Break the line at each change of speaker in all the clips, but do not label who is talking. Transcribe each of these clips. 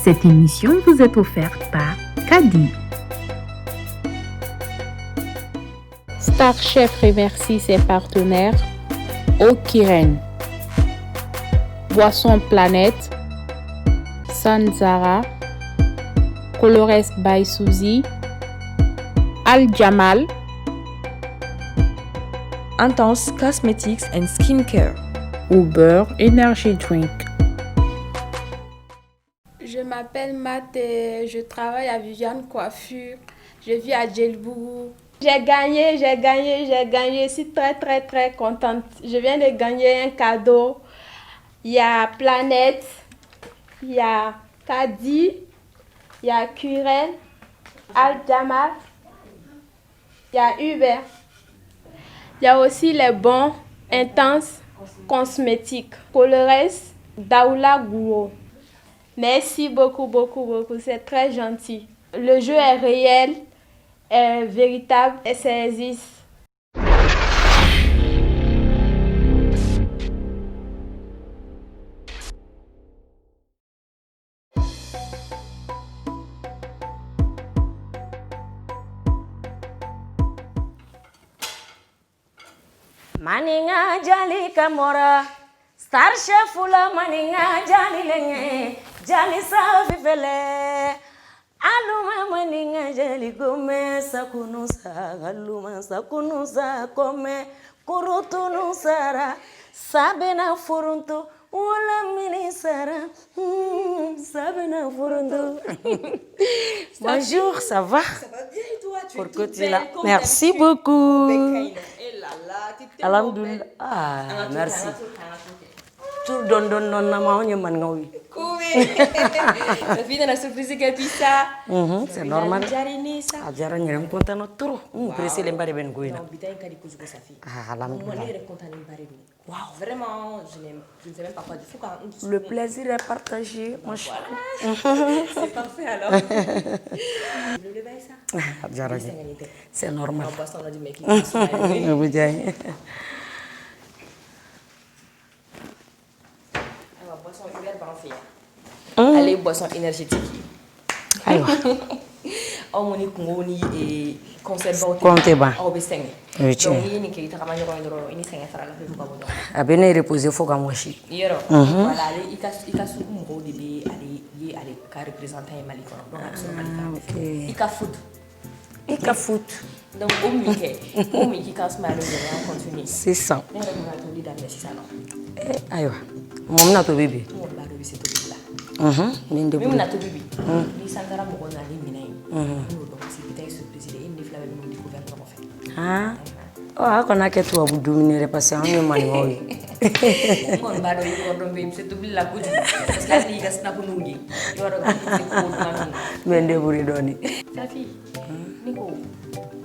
Cette émission vous est offerte par Kadi.
Star Chef remercie ses partenaires Okiren, Boisson Planète, Sanzara, Colores by Suzy, Al Jamal,
Intense Cosmetics and Skincare,
Uber Energy Drink.
Je m'appelle Matt et je travaille à Viviane Coiffure. Je vis à Djelbougou. J'ai gagné. Je suis très contente. Je viens de gagner un cadeau. Il y a Planète, il y a Kadi, il y a Kuren, Al Jamal, il y a Uber. Il y a aussi les bons Intense Cosmétiques. Colores Daoula Gouo. Merci beaucoup. C'est très gentil. Le jeu est réel, est véritable et ça existe.
Maninga jali kamora Star Chef la maninga jali lenye jali safi fele aluma maninga jali gome sakunusa aluma sakunusa kome kurutunu sara sabena furuntu wala mini sara sabena furuntu. Bonjour, ça va?
Ça va bien et toi? Tu es
Pour
toute
que tu là.
belle, comme
Merci
d'habitude.
beaucoup.
Eh là là, tu es tellement
Alhamdulillah.
belle.
Ah, merci. Tout don na ma onye man ngawi.
La fille de la surprise que tu ça.
C'est normal.
Jarine ça.
A jara ñeram contano trop. Pressé le mbare ben goina.
Non, bitaille kadi ko jugo sa fille.
Ah, alhamdulillah.
Moi, je suis contente de parler. Waouh, vraiment, je ne sais même pas quoi dire. Faut qu'on
Le plaisir est partagé, mon cher.
C'est parfait alors. Le bail ça.
Ah, jara. C'est normal.
On boisson on a du mec.
Vous dites.
Alors, boisson hiver balancée. Allez, boisson énergétique.
Aywa.
Aw ni kungo ni concert baw
Compte ba.
aw be sengé
Oui, tiens.
donc yini ke tama ñoro ndoro ini sengé fara la fe ko bo
A bene reposer faut qu'on washi.
yero voilà les ika su mo de be ali yi ali ka représenter Mali ko donc absolument
OK.
ika foot
Ika foot.
donc o mi ki ka sma le on continue
C'est ça.
ne rek na to leader merci ça non
Aywa. Mom na to bébé.
mo ba do bi c'est to la
Min de
même na to bibi ni santara mo ko na ni minay no donc c'est peut-être surprise et une flamme mo découvert comment fait
Ah. Oh, akona ke tu abu dumine parce que on man ngowi.
Mon bado yi ko do be c'est to billa ko parce que ni gas na ko nugi yoro ko man
Ben de buri doni.
Safi, Nico,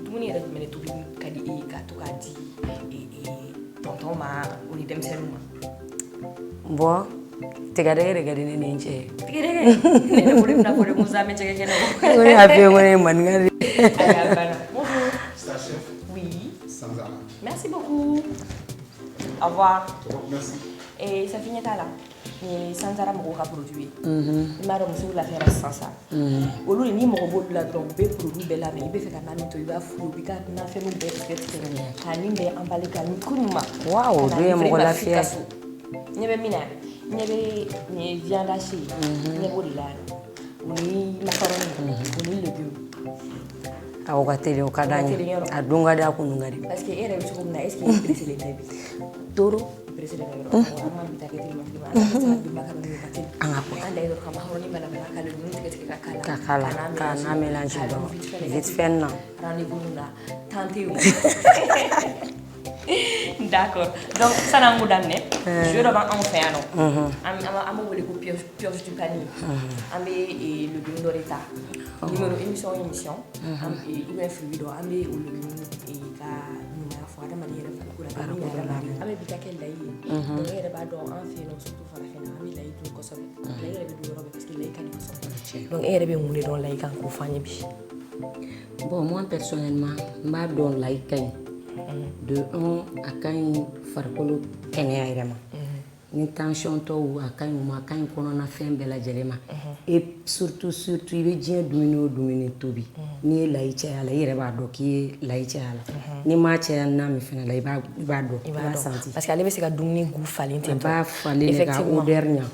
dumuni rek mene tubi kadi e ka to kadi tonton ma oni dem seluma.
Bo tegare gari ne nje.
Tigere ne buri na buri muza me cheke kene.
Ngone afi ngone man ngari.
Aya bana. Bonjour.
Star Chef,
Oui.
Sanzara.
Merci beaucoup. Au revoir.
Merci.
Et ça finit là. Ni Sanzara mo ka produit. Maro muso la faire sans ça. Olu ni mo bo la donc be produit be la be be fe kana to iba fu bi ka na fe mo be peut-être ka ni be emballé ka ni kunuma.
Wow, be mo la fier.
Nyebe mina, nyebe ni viande hachée, nyebe olilano. Oni macaroni, oni légumes.
Awo katele okadanya. Adunga da kunungari.
Parce que era bicho comme na est-ce qu'il presse les nabi.
Toro.
Presse les nabi. On bita ke tili mafima. Bi macaroni batil.
Angapo.
Anda yo ka macaroni bana bana kala dum tike kakala.
Kakala. Kana mélange bon. Vite fait non.
Rendez-vous là. Tantez. D'accord. Donc ça n'a pas d'amener. Je dois en faire non. Amo wole ko pioche du panier. Amé et le légume d'oreta. Numéro émission am et ou bien fluide amé ou légume et ka numéro fois da manière fa ko la amé bitake lay. Donc yere ba do en fait non surtout fa la fin amé lay du ko sobe. Lay yere be do robe parce que lay kan ko sobe. Donc yere be mune don lay kan ko fanye bi.
Bon moi personnellement m'a don lay kay. De un à quand farkolo kenya irema. ni tension tɔw a ka ɲi u ma a ka ɲi kɔnɔna fɛn bɛɛ lajɛlen ma et surtout i bɛ diɲɛ dumuni o dumuni tobi n'i ye layi caya la i yɛrɛ b'a dɔn k'i ye layi caya la n'i m'a caya n'a min fɛnɛ la i b'a dɔn i b'a santi
parce que ale bɛ se ka dumuni gu falen ten
a b'a falen de ka odeur ɲa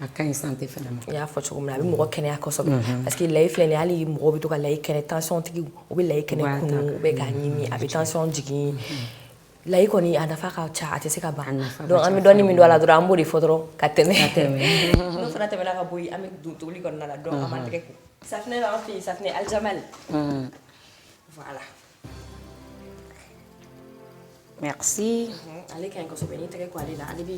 a ka ɲi santé fɛnɛ ma
i y'a fɔ cogo min na a bɛ mɔgɔ kɛnɛya kosɛbɛ parce que layi filɛ nin ye hali mɔgɔw bɛ to ka layi kɛnɛ tension tigiw u bɛ layi kɛnɛ kunu u bɛ k'a ɲimi a bɛ tension jigin layi kɔni a nafa ka ca a tɛ se ka ban donc an bɛ dɔɔni min don a la dɔrɔn an b'o de fɔ dɔrɔn ka tɛmɛ n'o fana tɛmɛna ka bɔ yen an bɛ don tobili kɔnɔna la donc an b'an tɛgɛ ko safinɛ b'an fɛ yen safinɛ Aljamal voilà
merci
ale ka ɲi kosɛbɛ n'i tɛgɛ ko ale la ale bɛ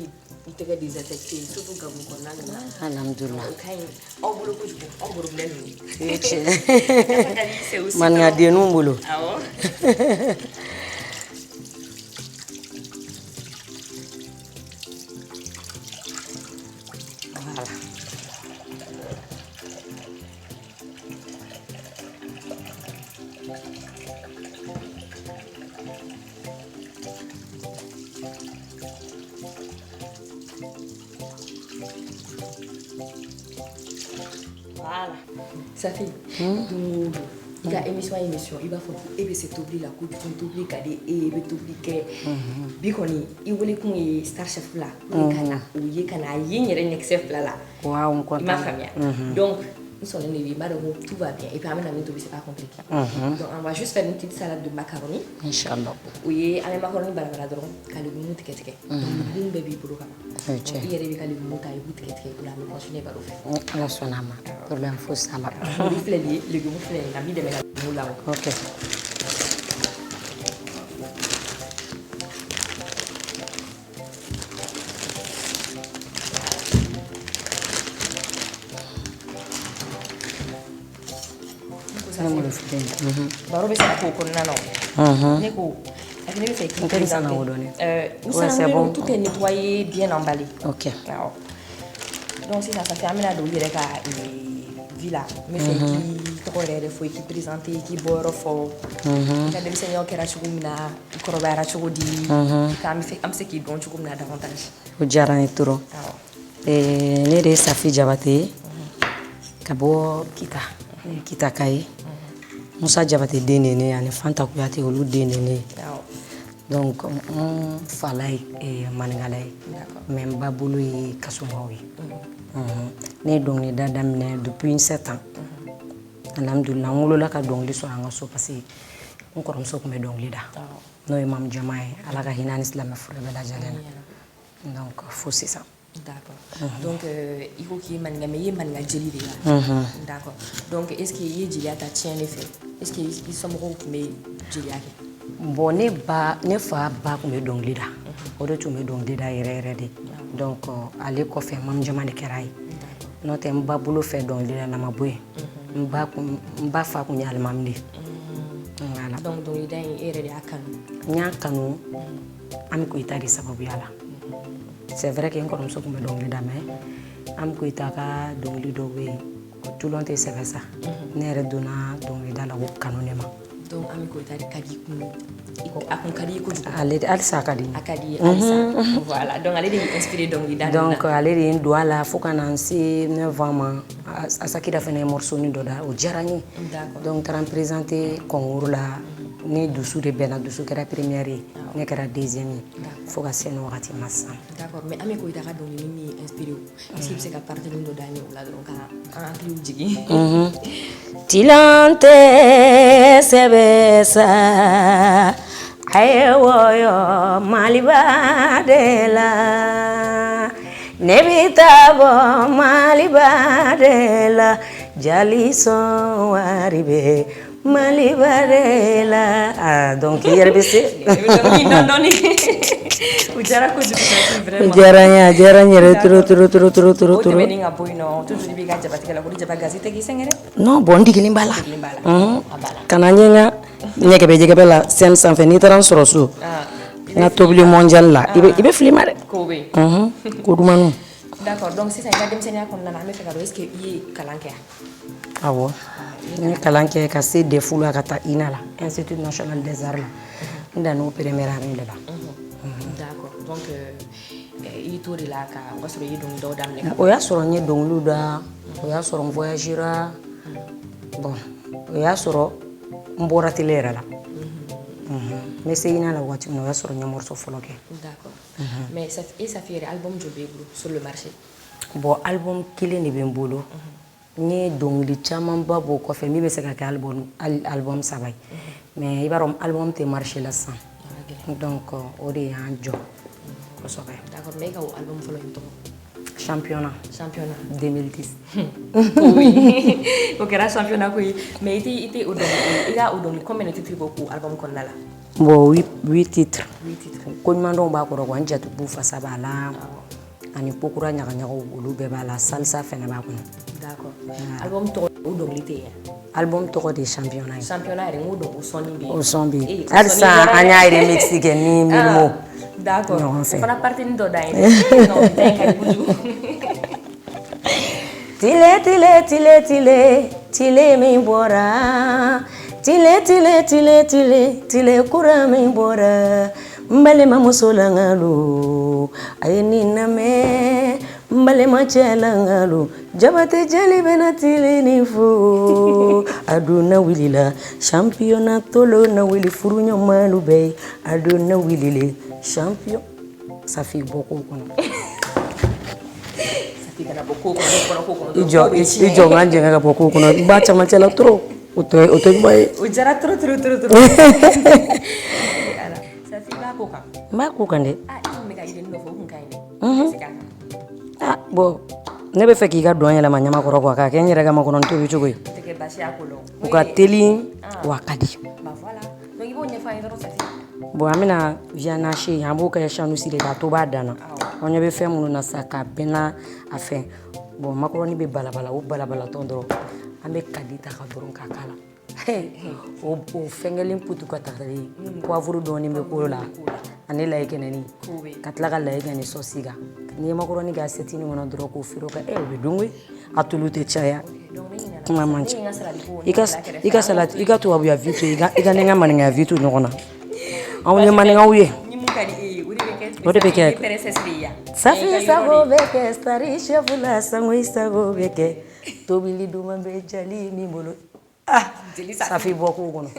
i tɛgɛ désinfecté surtout gabu kɔnɔna ninnu na
alhamdulillah
o ka ɲi aw bolo kojugu aw borobilɛ ninnu
o ye tiɲɛ maninkadenninw bolo
awɔ Voilà. Ça fait i ka émission i b'a fɔ e bɛ se tobili la kojugu tobili ka di e bɛ tobili kɛ bi kɔni i wele kun ye Star Chef la ka na o ye ka na a ye n yɛrɛ ɲɛkisɛ fila la
waaw n content
i m'a faamuya donc n sɔnnen de bi n b'a dɔn ko tout va bien et puis an bɛna min tobi c'est pas compliqué donc on va juste faire une petite salade de macaroni
inchallah
o ye an bɛ macaroni balabala dɔrɔn ka légumes tigɛ tigɛ légumes bɛɛ b'i bolo ka ban i yɛrɛ bɛ ka légumes ta i b'u tigɛ tigɛ o la an bɛ continuer baro fɛ
ala sɔnna a ma problème fosi t'a la
i filɛ nin ye légumes filɛ nin ye a b'i dɛmɛ ka légumes la
ok
baro bɛ se ka k'o kɔnɔna na ne ko ne bɛ fɛ k'i présenter nous tout est nettoyé bien emballé
ok
awɔ donc sisan ça fait an bɛna don olu yɛrɛ ka vie la n bɛ fɛ k'i tɔgɔ yɛrɛ fɔ i k'i présenter k'i bɔyɔrɔ fɔ i ka denmisɛnninya kɛra cogo min na i kɔrɔbayara cogo di an bɛ se k'i dɔn cogo min na davantage
o diyara n ye trop ne de ye Safi Jabate ka bɔ Kita ka ye Musa Jabate den de ne ani Fanta Kuyate olu den de ne donc n fala ye maninkala ye mais n ba bolo ye Kasumaw ye ne ye dɔnkilida daminɛ depuis 7 ans alhamdulillah n wolola ka dɔnkili sɔrɔ an ka so parce que n kɔrɔmuso tun bɛ dɔnkili da n'o ye Mamu Jama ye ala ka hinɛ ni silamɛ furu bɛɛ lajɛlen na donc fo sisan
d'accord donc i ko k'i ye maninka mais i ye maninka jeli de la d'accord donc est ce que i ye jeliya ta tiɲɛ ne fɛ est ce que i somɔgɔw tun bɛ jeliya kɛ
bon ne fa ba tun bɛ dɔnkili da o de tun bɛ dɔnkili da yɛrɛ yɛrɛ de donc ale kɔfɛ Mamu Jama de kɛra ye n'o tɛ n ba bolo fɛ dɔnkili da na ma bɔ yen n ba fa tun ye alimami de voilà
donc dɔnkilida in e yɛrɛ de y'a kanu
n y'a kanu Ami Koyita de sababuya la c'est vrai que n kɔrɔmuso tun bɛ dɔnkili da mais Ami Koyita ka dɔnkili dɔw bɛ yen tulon tɛ sɛbɛ sa ne yɛrɛ donna dɔnkilida la o kanu ne ma
donc Ami Koyita de ka di kun a kun ka di i kojugu
halisa a ka di
a ka di halisa voilà donc ale de y'i inspiré dɔnkilida
donc ale de ye n don a la fo ka na n se 9 ans ma Asakida fana ye morceaunin dɔ da o diyara n ye donc n taara n présenter concours la ni dusu de bɛnna dusu kɛra première ye ne kɛra deuxième ye fo ka se nin wagati ma sisan
d'accord mais Ami Koyita ka dɔnkili min y'i inspiré est-ce que i bɛ se ka partie min dɔ d'an ye o la dɔrɔn ka an hakiliw jigin
tilan tɛ sɛbɛ sa a ye wɔyɔ Maliba de la ne bɛ taa bɔ Maliba de la jali sɔn wari bɛ Maliba de la donc i yɛrɛ bɛ se
o diyara kojugu vraiment
o diyara n ye a diyara n yɛrɛ trop
o tɛmɛnen ka bɔ yen nɔ toujours i b'i ka jabatigɛ la ko ni jaba gazi tɛ k'i sɛgɛn dɛ
non bon n digilen b'a la ka na n ye n ka ɲɛgɛbɛ la scène sanfɛ n'i taara n sɔrɔ so n ka tobili mondial la i bɛ fili ma dɛ
ko bɛ yen
ko dumaniw
d'accord donc sisan i ka denmisɛnninya kɔnɔna na an bɛ fɛ ka dɔn est ce que i ye kalan kɛ
awɔ n ye kalan kɛ ka se DEF la ka taa INA la Institut National des Arts la n danna o première année de la
d'accord donc i to to de la ka o sɔrɔ i dɔn dɔw daminɛ
o y'a sɔrɔ n ye dɔnkiliw da o y'a sɔrɔ n voyagera bon o y'a sɔrɔ n bɔra télé yɛrɛ la n bɛ segin la waati min na o y'a sɔrɔ n ye morceau fɔlɔ kɛ
d'accord mais Safi yɛrɛ album joli b'e bolo sur le marché
bon album kelen de bɛ n bolo n ye dɔnkili camanba b'o kɔfɛ min bɛ se ka kɛ album 3 ye mais i b'a dɔn album tɛ marché la sisan donc o de y'an jɔ kosɛbɛ
d'accord mais e ka o album fɔlɔ in tɔgɔ
championnat 2010
oui o kɛra championnat ko ye mais i tɛ o dɔnkili i ka o dɔnkili combien de titres b'o ko album kɔnɔna la
bon 8 titres ko ɲuman dɔw b'a kɔrɔ quoi n jatigiw fasa b'a la ani kokura ɲagaɲagaw olu bɛɛ b'a la salsa fɛnɛ b'a kɔnɔ
d'accord album tɔgɔ o dɔnkili tɛ yen
album tɔgɔ de championnat ye
championnat yɛrɛ n ko dɔn o sɔnni bɛ yen
o sɔn bɛ yen halisa an y'a remix kɛ ni Milmo
d'accord
ɲɔgɔn
o
fɛ
fana partini dɔ da yen non ta in ka di kojugu
tile tile tile tile tile min bɔra tile tile tile tile tile kura min bɔra n balima muso la n ka lo a ye nin lamɛn n balima cɛ la n ka lo Jabate jeli bɛna tile nin fo a donna wulila championnat tolo na wuli furu ɲɔgɔnmalu bɛɛ a donna wulile champion Safi bɔ ko kɔnɔ i jɔ n ka jɛngɛ ka bɔ ko kɔnɔ n b'a camancɛ la trop o tɛ ɲuman ye
o jara trop Safi b'a ko kan
n b'a ko kan dɛ
i kun bɛ ka yiri dɔ fɔ o kun ka ɲi dɛ
bon ne bɛ fɛ k'i ka dɔn yɛlɛma ɲamakɔrɔ quoi k'a kɛ n yɛrɛ ka makɔnɔ tobi cogo ye
o tɛ kɛ baasi y'a ko la
o ka teli wa ka di
bah voilà donc i b'o ɲɛfɔ an ye dɔrɔn Safi
bon an bɛna vianache an b'o kɛ chanusi de k'a to b'a dan na an ɲɛ bɛ fɛn minnu na sa k'a bɛn n'a a fɛn bon makɔrɔni bɛ balabala o balabalatɔ dɔrɔn an bɛ kadi ta ka dɔrɔn k'a k'a la o fɛnkɛlen putu ka ta poivre dɔɔni bɛ k'o la ani layi kɛnɛni ka tila ka layi kɛ ni sɔsi kan n'i ye makɔrɔni kɛ assiette kɔnɔ dɔrɔn k'o feere o kan o bɛ dun koyi a tulu tɛ caya kuma man ca i ka salati i ka tubabuya vi to i ka ne ka maninkaya vi to ɲɔgɔn na anw ye maninkaw ye o de bɛ kɛ Safi sago bɛ kɛ sari chef la sango i sago bɛ kɛ tobili duman bɛ jali min bolo Safi bɔ k'o kɔnɔ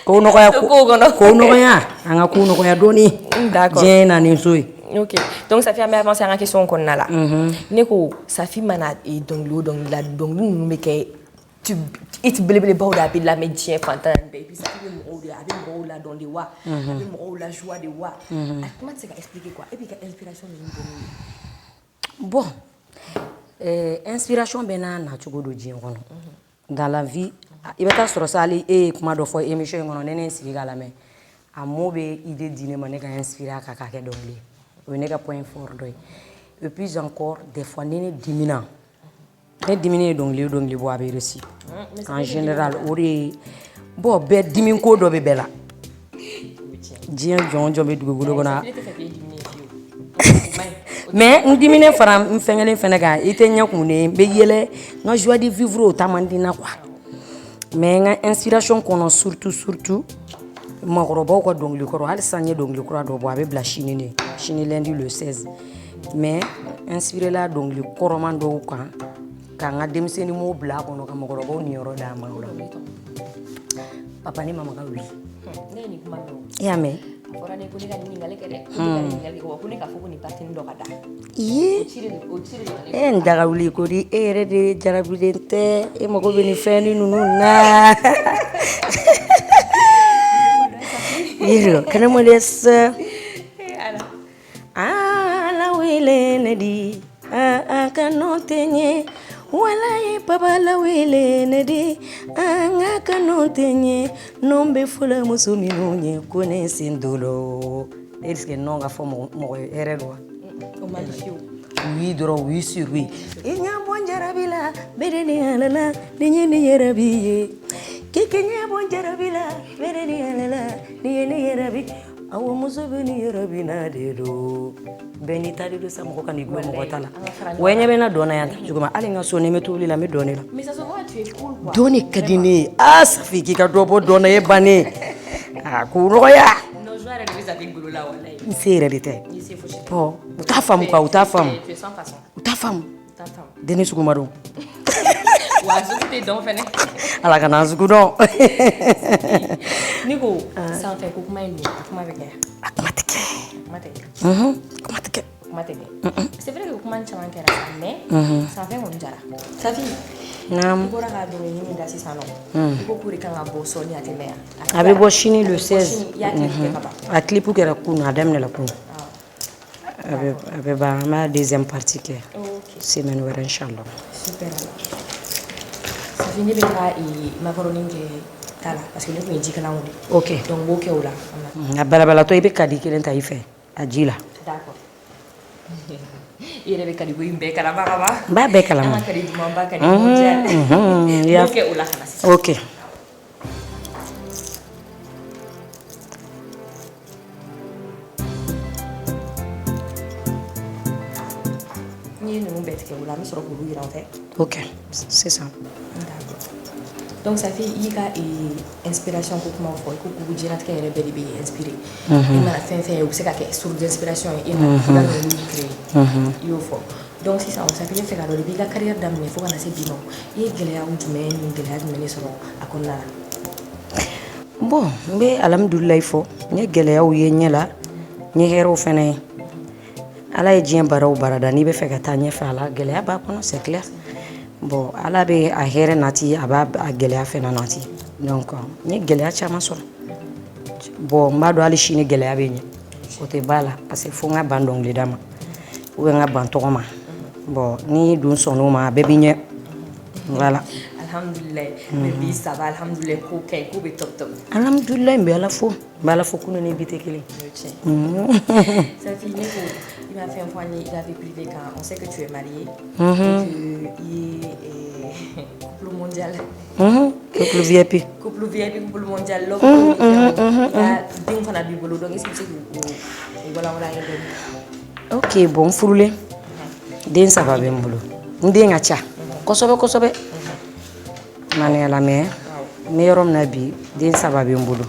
k'o nɔgɔya an ka kow nɔgɔya dɔɔni diɲɛ na ni so ye
ok donc Safi an bɛ avancer an ka question kɔnɔna la ne ko Safi mana dɔnkili o dɔnkili la dɔnkili ninnu bɛ kɛ it belebelebaw de a bɛ lamɛn diɲɛ fantan bɛɛ et puis Safi bɛ mɔgɔw de a bɛ mɔgɔw ladɔn de wa a bɛ mɔgɔw la joie de wa a kuma tɛ se ka expliquer quoi et puis ka inspiration de ɲini
bon inspiration bɛ n'a nacogo don diɲɛ kɔnɔ dans la vie i bɛ taa sɔrɔ sa hali e ye kuma dɔ fɔ émission in kɔnɔ ne ne sigi k'a lamɛn a mot bɛ idée di ne ma ne ka inspirer a kan k'a kɛ dɔnkili ye o ye ne ka point fort dɔ ye et puis encore des fois ni ne dimina ne diminen ye dɔnkili o dɔnkili bɔ a bɛ réussi en général o de ye bon bɛɛ dimi ko dɔ bɛ bɛɛ la diɲɛ jɔn jɔn bɛ dugukolo kɔnɔ mais n diminen fara n fɛnkɛlen fɛnɛ kan i tɛ ɲɛ kun ne n bɛ yɛlɛ n ka joie de vivre o ta man di n na quoi mais n ka inspiration kɔnɔ surtout makɔrɔbaw ka dɔnkili kɔrɔ hali sisan n ye dɔnkili kura dɔ bɔ a bɛ bila sini de sini lundi le 16 mais inspiré la dɔnkili kɔrɔman dɔw kan ka n ka denmisɛnnin mots bila a kɔnɔ ka makɔrɔbaw niyɔrɔ d'a ma o la papa ni mama ka wuli
ne ye nin kuma mɛn
i y'a mɛn
a fɔra ne ko ne ka nin ɲininkali kɛ dɛ ne ka nin ɲininkali kɛ wa ko ne k'a fɔ ko nin partini dɔ ka da
iye
o ciri de
n daga wuli ko di e yɛrɛ de jarabilen tɛ e mago bɛ nin fɛn ni ninnu na yiri kɛnɛma de sa ala wele ne di a ka nɔ tɛ ɲɛ walayi papa la wele ne di a ka nɔ tɛ ɲɛ nɔ bɛ fɔlɔ muso minnu ɲɛ ko ne sen dolo est-ce que nɔ ka fɔ mɔgɔ hɛrɛ don wa
o man di fiyewu
oui dɔrɔn oui sur oui i ɲɛ bɔ n jarabi la bere ni ala la ni ye ne yɛrɛ b'i ye k'i ɲɛ bɔ n jarabi la bere ni ala la ni ye ne yɛrɛ bi awɔ muso bɛ ni yɛrɛ bi na de don bɛɛ n'i ta de don sa mɔgɔ ka n'i gulon mɔgɔ ta la wa ɲɛ bɛ na dɔn na yan cogo ma hali n ka so ni n bɛ tobili la n bɛ dɔn ne la
mais ça se voit tu es cool quoi
dɔn de ka di ne ye Safi k'i ka dɔ bɔ dɔn na ye bannen a k'o nɔgɔya
non joie yɛrɛ de bɛ Safi golo la walayi
c'est réalité.
Ici, faut chercher.
Oh, ta femme quoi, ou ta femme.
Tu es sans façon.
Ou ta femme.
Ta femme.
Denis Soukoumaro.
Ouais, ce que t'es donc, Fene.
À la canne Soukoudon.
Nico, ça en fait beaucoup moins de comment avec elle.
Comment t'es? Comment t'es?
C'est vrai que beaucoup moins de chamans mais ça fait mon jara. Ça fait.
Non.
Il faut regarder une minute d'assistance. Il faut courir quand la bosse on y a tes mères.
Avec Bochini le 16.
Il y a quelqu'un là-bas.
À clip que la cour, Madame la cour. Avec ma deuxième partie que c'est maintenant Inch'Allah.
Super. Ça finit avec la macaroni que tala parce que nous on dit que là on.
Ok.
Donc beaucoup là.
Na balabala to ibe kadi kelen ta ife ajila.
D'accord. Il est avec les bébés kalaba.
Ba be kalama.
Kadi du mamba kadi mondial.
Ya.
OK ou là.
Ok. Ok, c'est ça.
Donc ça fait il y a inspiration pour comment faire que vous dites que elle est belle et inspirée. Il m'a fait c'est que source d'inspiration il m'a créé. Il faut. Donc si ça on s'appelle faire alors la carrière d'amener faut qu'on a ces bilan. Il y a un domaine une galère de mener sur à connaître.
Bon, mais alhamdoulilah il faut. Ni galère ou y la ni héros fene. Ala ye diɲɛ bara o bara da n'i bɛ fɛ ka taa ɲɛfɛ a la gɛlɛya b'a kɔnɔ c'est clair. Bon ala bɛ a hɛrɛ nati a b'a a gɛlɛya fɛnɛ nati donc n ye gɛlɛya caman sɔrɔ bon n b'a dɔn hali sini gɛlɛya bɛ ɲɛ o tɛ b'a la parce que fo n ka ban dɔnkilida ma ou bien n ka ban tɔgɔ ma bon ni dun sɔnn'o ma a bɛɛ bɛ ɲɛ voilà.
Alhamdulillah mais bi ça va alhamdulillah ko kay ko be top top.
Alhamdulillah n bɛ ala fo n bɛ ala fo kunu ni bi tɛ kelen.
Ça finit pour il m'a fait un point il avait privé quand on sait que tu es marié que il est couple mondial
couple VIP
couple mondial là il a fana bibolo donc est-ce que c'est voilà
ok bon furule den saba bɛ n bolo n den ka ca kosɛbɛ kosɛbɛ mane ala mɛ n bɛ yɔrɔ min na bi den saba bɛ n bolo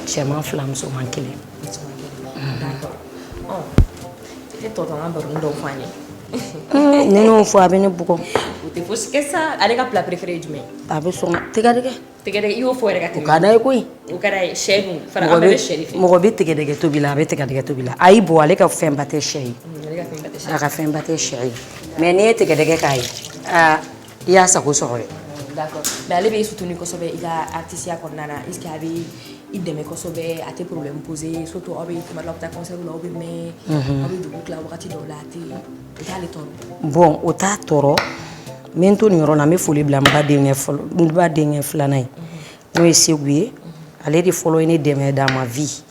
cɛman fila musoman kelen.
Todo un barundo fani.
Neno fo abene buko.
O te fosse que ça, avec plat préféré du mien.
Abe songa tegedege.
Tegedege io fo rega te.
Kada koy.
O kada chef, fara abe chef.
Mo be tegedege to bila, abe tegedege to bila. Ai bo ale ka fem bate chef. Ka fem bate chef. Mais ne tegedege kai. Ya sa ko sore.
D'accord. Mais ale be soutenu ko sobe ila artiste ya konana, est-ce qu'il y avait il deme ko sobe a tes problèmes posés surtout obe kuma lopta concert lo obe mais obe du boucla wakati do la ti dale toro
bon o ta toro mento ni rona me foli bla mba denge flana yi no eseguye ale di follow ni deme dans ma vie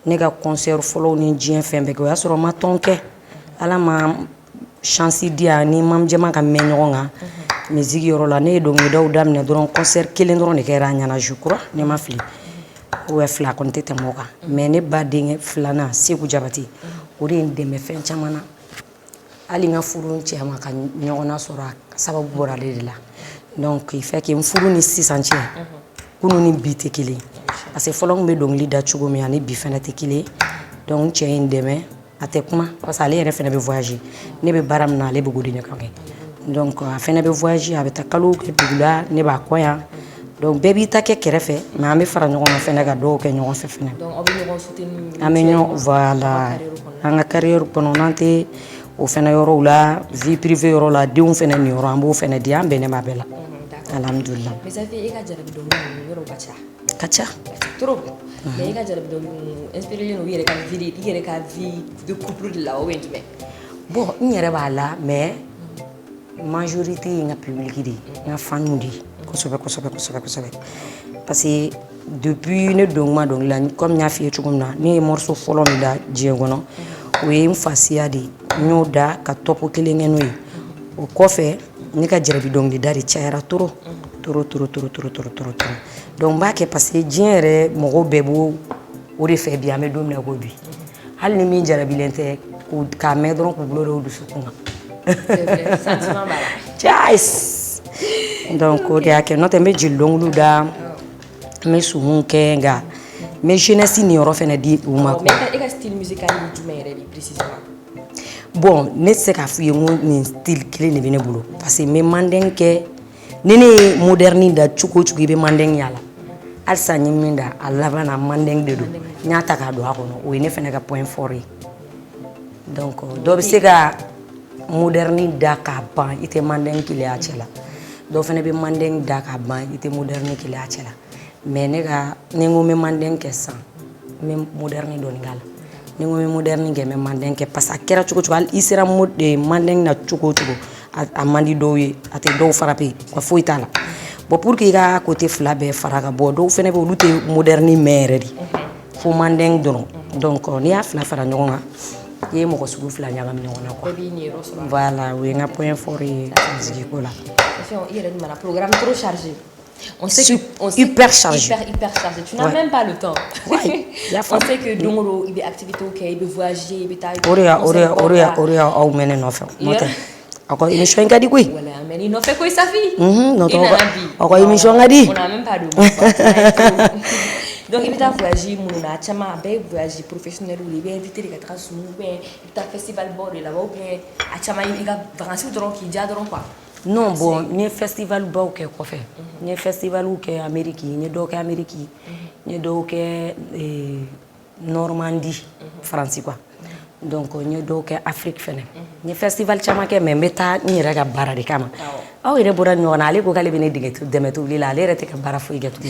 ne ga concert follow ni jien fembe ko ya soro ma tonke ala ma chance dia ni mam jema ka menyoga musique yoro la ne do ngi daw damne doron concert kelen doron ne kera nyana je crois ne ma fli ou fla kon tete moka mais ne ba denge flana Seku Jabate o de ndeme fen chamana ali nga furu nti ama ka nyona sora sababu borale de la donc il fait que m furu ni 600 kunu ni bite kili parce que folong be dongli da chugo mi ani bi fena te kili donc ti ndeme ate kuma parce que ale refena be voyager ne be baram na le be godine kanke donc afena be voyager abeta kalu ke dugula ne ba koya donc baby ta ke kerefe mais ambe fara ñogon fene ga do ke ñogon fe fene
donc obi ñogon soutenu
amé ño voilà anga carrière kono nanté o fene yoro la vie privée yoro la diun fene ni yoro ambo fene dia ambe ne mabela alhamdulillah
mais ça fait ega jarabi do yoro bacha
kacha
trop mais ega jarabi do inspiré no yere ka vie de couple de la o wendme
bon ñere bala mais majorité nga public di nga fanu di kosobe parce que depuis ne dongma dong la comme nya fi chugumna ni morceau folo mi da diengono we mfasia di nyoda ka topo kelengeno yi o kofe ni ka jarabi dong di dari chaira toro donc ba ke parce que diere mogo bebo o de fe bi ame domna go bi hal ni mi jarabi lente ko ka me don ko bloro du sukunga
c'est vrai sentiment bala
chais donc o de ake no tembe jilonglu da me suhun kenga mais jeunesse ni yɔrɔ fɛnɛ di u ma quoi.
Mais quel style musical tu mets précisément?
Bon, ne se ka f'u ye ni style kelen de bɛ ne bolo parce que me mandeng kɛ ni ne ye moderni da cogo cogo I bɛ mandeng yala alisa n ye min da a laban na mandeng de don n y'a ta k'a don a kɔnɔ o ye ne fɛnɛ ka point fort ye donc dɔ bɛ se ka moderni da k'a ban I tɛ mandeng kelen a cɛ la dɔ fɛnɛ bɛ mandeng da k'a ban I tɛ moderni kelen a cɛ la mais ne ka ni n ko n bɛ mandeng kɛ sisan n bɛ moderni dɔɔni k'a la ni n ko n bɛ moderni kɛ n bɛ mandeng kɛ parce que a kɛra cogo cogo hali I sera mandeng na cogo cogo a man di dɔw ye a tɛ dɔw frappé wa foyi t'a la bon pour que I ka côté fila bɛɛ fara ka bɔ dɔw fɛnɛ bɛ olu tɛ moderni mɛn yɛrɛ de fo mandeng dɔrɔn donc n'i y'a fila fara ɲɔgɔn kan I ye mɔgɔ sugu fila ɲagami ɲɔgɔn na quoi voilà o ye n ka point fort ye musiki ko la.
Il y a un programme trop chargé. On sait
hyper chargé.
Hyper chargé. Tu n'as même pas le temps.
Ouais.
On sait que Dongoro, il y a des activités, il y a voyager, il y a
Oria au mene no fa. Ako émission ngadi koy.
Voilà, mais il n'en fait quoi sa vie?
Non to. Ako émission ngadi.
On n'a même pas de mots. Donc il y a voyager, mon a chama avec voyager professionnel ou il y a invité les quatre sous bien, il y a festival bord là-bas ou bien a chama il y a vacances drôle qui déjà drôle quoi.
Non bon, ni festival ba o ke ko fe. Ni festival o ke Amérique, ni do ke Amérique, ni do ke Normandie, France quoi. Donc ni do ke Afrique fene. Ni festival chama ke mais meta ni rega bara de kama. Aw ire bora nyona ale ko kale bene digetu demetu lila ale rete ka bara fo igetu.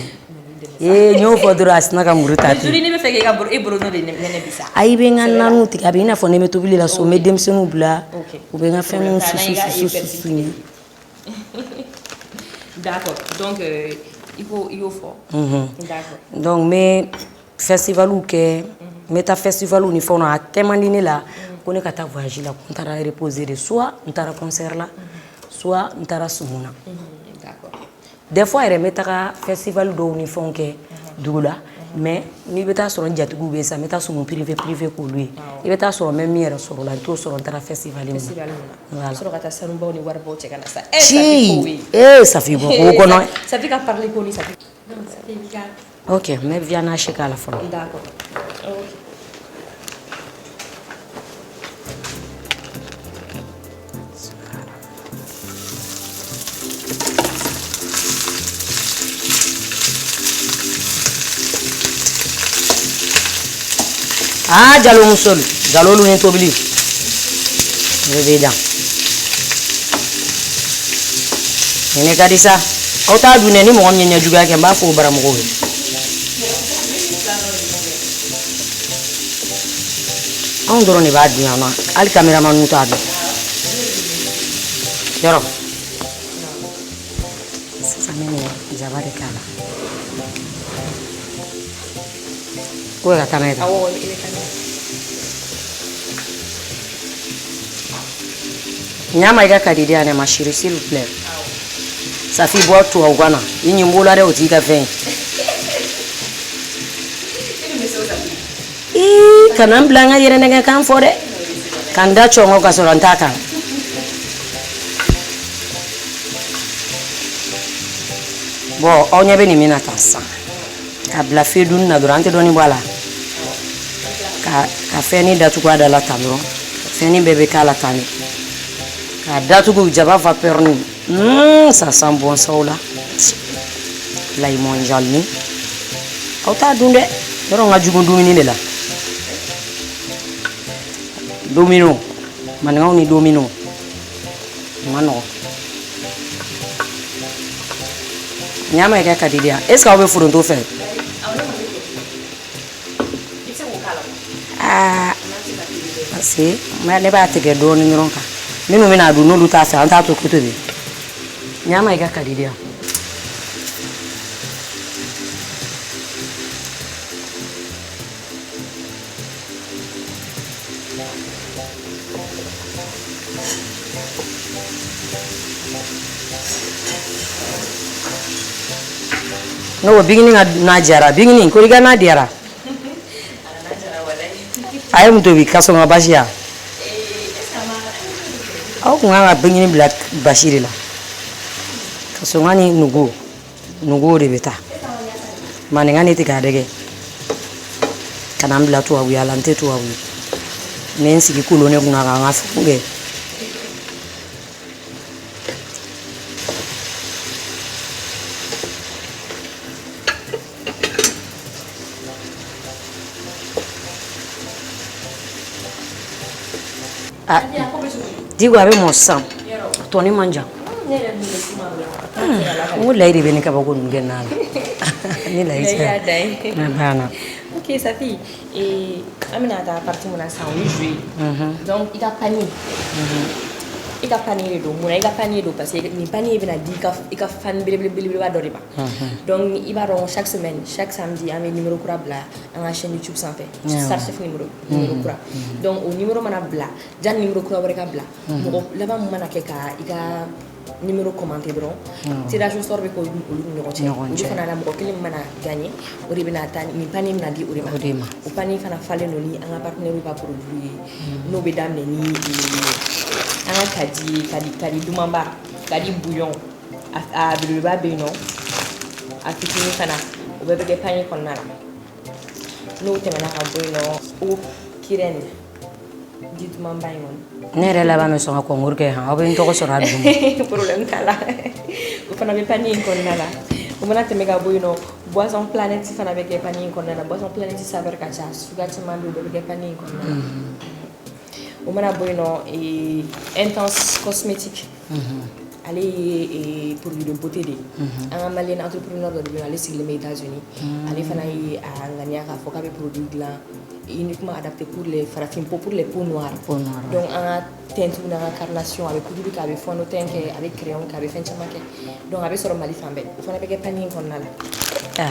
Nyo fodoro asna ka murutati.
Juri ne me feke ka boro e boro no de ne bisa.
Ai be nga nanu ti ka be na fo ne metu lila so me demsenu bla. Ou be nga fenu susu.
D'accord. Donc il faut fort. D'accord.
Donc mais festival ou ke meta festival ou ni fo na temandine la ko ne ka ta voyager la ko ntara reposer de soit ntara concert la soit ntara sumuna.
D'accord.
Des fois il meta ka festival do ni fo ke dugula mais ni beta so njatigu be sa meta sumu privé ko lui I beta so même mière so la to so ntara festival ni
voilà so ka ta sanu ba ni warbo che kana sa
ça fait beaucoup ko no
ça fait qu'à parler ko ni ça fait
OK mais viens na cheka la fois
d'accord OK.
Ah, jalo musol, jalo lu nento beli. Beda. Ini kadisa. Kau tahu dunia ini mau nyenya juga ke mbak fu barang mau. Ang dorong ni bad dunia na. Al kameraman muta ada. Jaro. Sasa mimi jabari kala. Kue ka kamera.
Oh, ini kan.
Nyama ika kadidia ne mashiri s'il vous plaît. Ça fait boire tout au Ghana. Il n'y a pas de outil à faire. Quand on blanc, il y a un camp for it. Quand on chongo kasorantaka. Bon, on y a venu mina tassa. Kabla fedun na durante doni wala. Ka feni datu kwa dala tamro. Feni bebe kala tani. Ka datu ku jaba va pernu. Ça sent bon ça là. Là il mange jalni. Auta dunde. Doro nga jugo dumini de la. Domino. Mananga ni domino. Mano. Nyama ika kadidia. Est-ce que vous pouvez faire faire? Ah. Si, mais ne ba tege do ni ronka. Minu mina du no luta sa anta to kuto bi. Nyama ika kadidia. No beginning na jara, beginning ko riga na diara. Ayo mtu bikaso mabashia. Au kunga beginning black bashiri la. Kaso ngani nugo de beta. Manengani tika dege. kana n bila tubabuya la n tɛ tubabu ye mais n sigi kolo ne kunna ka n ka fɛnw kɛ Digo a bɛ mɔ sisan tɔni man jan n ko layi de bɛ ne kabako ninnu kɛ n'a la ni layi sera ne banna.
Ok, Safi, an bɛna taa partie mun na sisan o ye jeu ye donc i ka panier i ka panier de don mun na i ka panier don parce que nin panier bɛna di i ka fan belebeleba dɔ de ma donc i b'a dɔn chaque semaine chaque samedi an bɛ numéro kura bila an ka chaîne YouTube sanfɛ Star Chef numéro kura donc o numéro mana bila janni numéro kura wɛrɛ ka bila mɔgɔ laban mun mana kɛ ka i ka numéro commenté dɔrɔn tirage au sort bɛ k'olu ni ɲɔgɔn cɛ olu fana la mɔgɔ kelen mana gagné o de bɛna taa nin panier bɛna di o de ma o panier fana falen don ni an ka partenaire ka produit ye n'o bɛ daminɛ ni an ka kadi dumanba kadi bouillon a belebeleba bɛ yen nɔ a fitinin fana o bɛɛ bɛ kɛ panier kɔnɔna la n'o tɛmɛna ka bɔ yen nɔ o kirɛni di dumanba in kɔnɔ
ne yɛrɛ laban bɛ sɔn ka concours kɛ han aw bɛ n tɔgɔ sɔrɔ a duguma
problème t'a la o fana bɛ panier in kɔnɔna la o mana tɛmɛ ka bɔ yen nɔ boisson planète fana bɛ kɛ panier in kɔnɔna la boisson planète saveur ka ca suguya caman bɛ yen o bɛɛ bɛ kɛ panier in kɔnɔna la o mana bɔ yen nɔ intense cosmétique ale ye produit de beauté de an ka malien entrepreneur dɔ de bɛ yen ale sigilen bɛ États-Unis ale fana ye a ŋaniya k'a fɔ k'a bɛ produit dilan uniquement adapté pour les farafin peau pour les peaux noires donc an ka teinture n'an ka carnation a bɛ poudre kɛ a bɛ fond de teint kɛ a bɛ crayon kɛ a bɛ fɛn caman kɛ donc a bɛ sɔrɔ Mali fan bɛɛ o fana bɛ kɛ panier in kɔnɔna la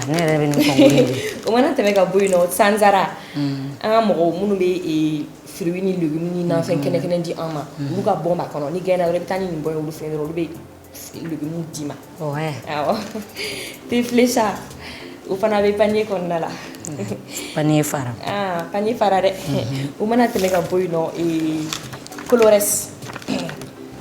ne yɛrɛ bɛ nin concours
o mana tɛmɛ ka bɔ yen nɔ Sanzara an ka mɔgɔw minnu bɛ fruits ni légumes ni nafɛn kɛnɛ di an ma olu ka bon b'a kɔnɔ ni gagné dɔrɔn i bɛ taa ni nin bon ye olu fɛ dɔrɔn olu bɛ légumes d'i ma awɔ te flécha o fana bɛ panier kɔnɔna la
panier fara
panier fara dɛ o mana tɛmɛ ka bɔ yen nɔ Colores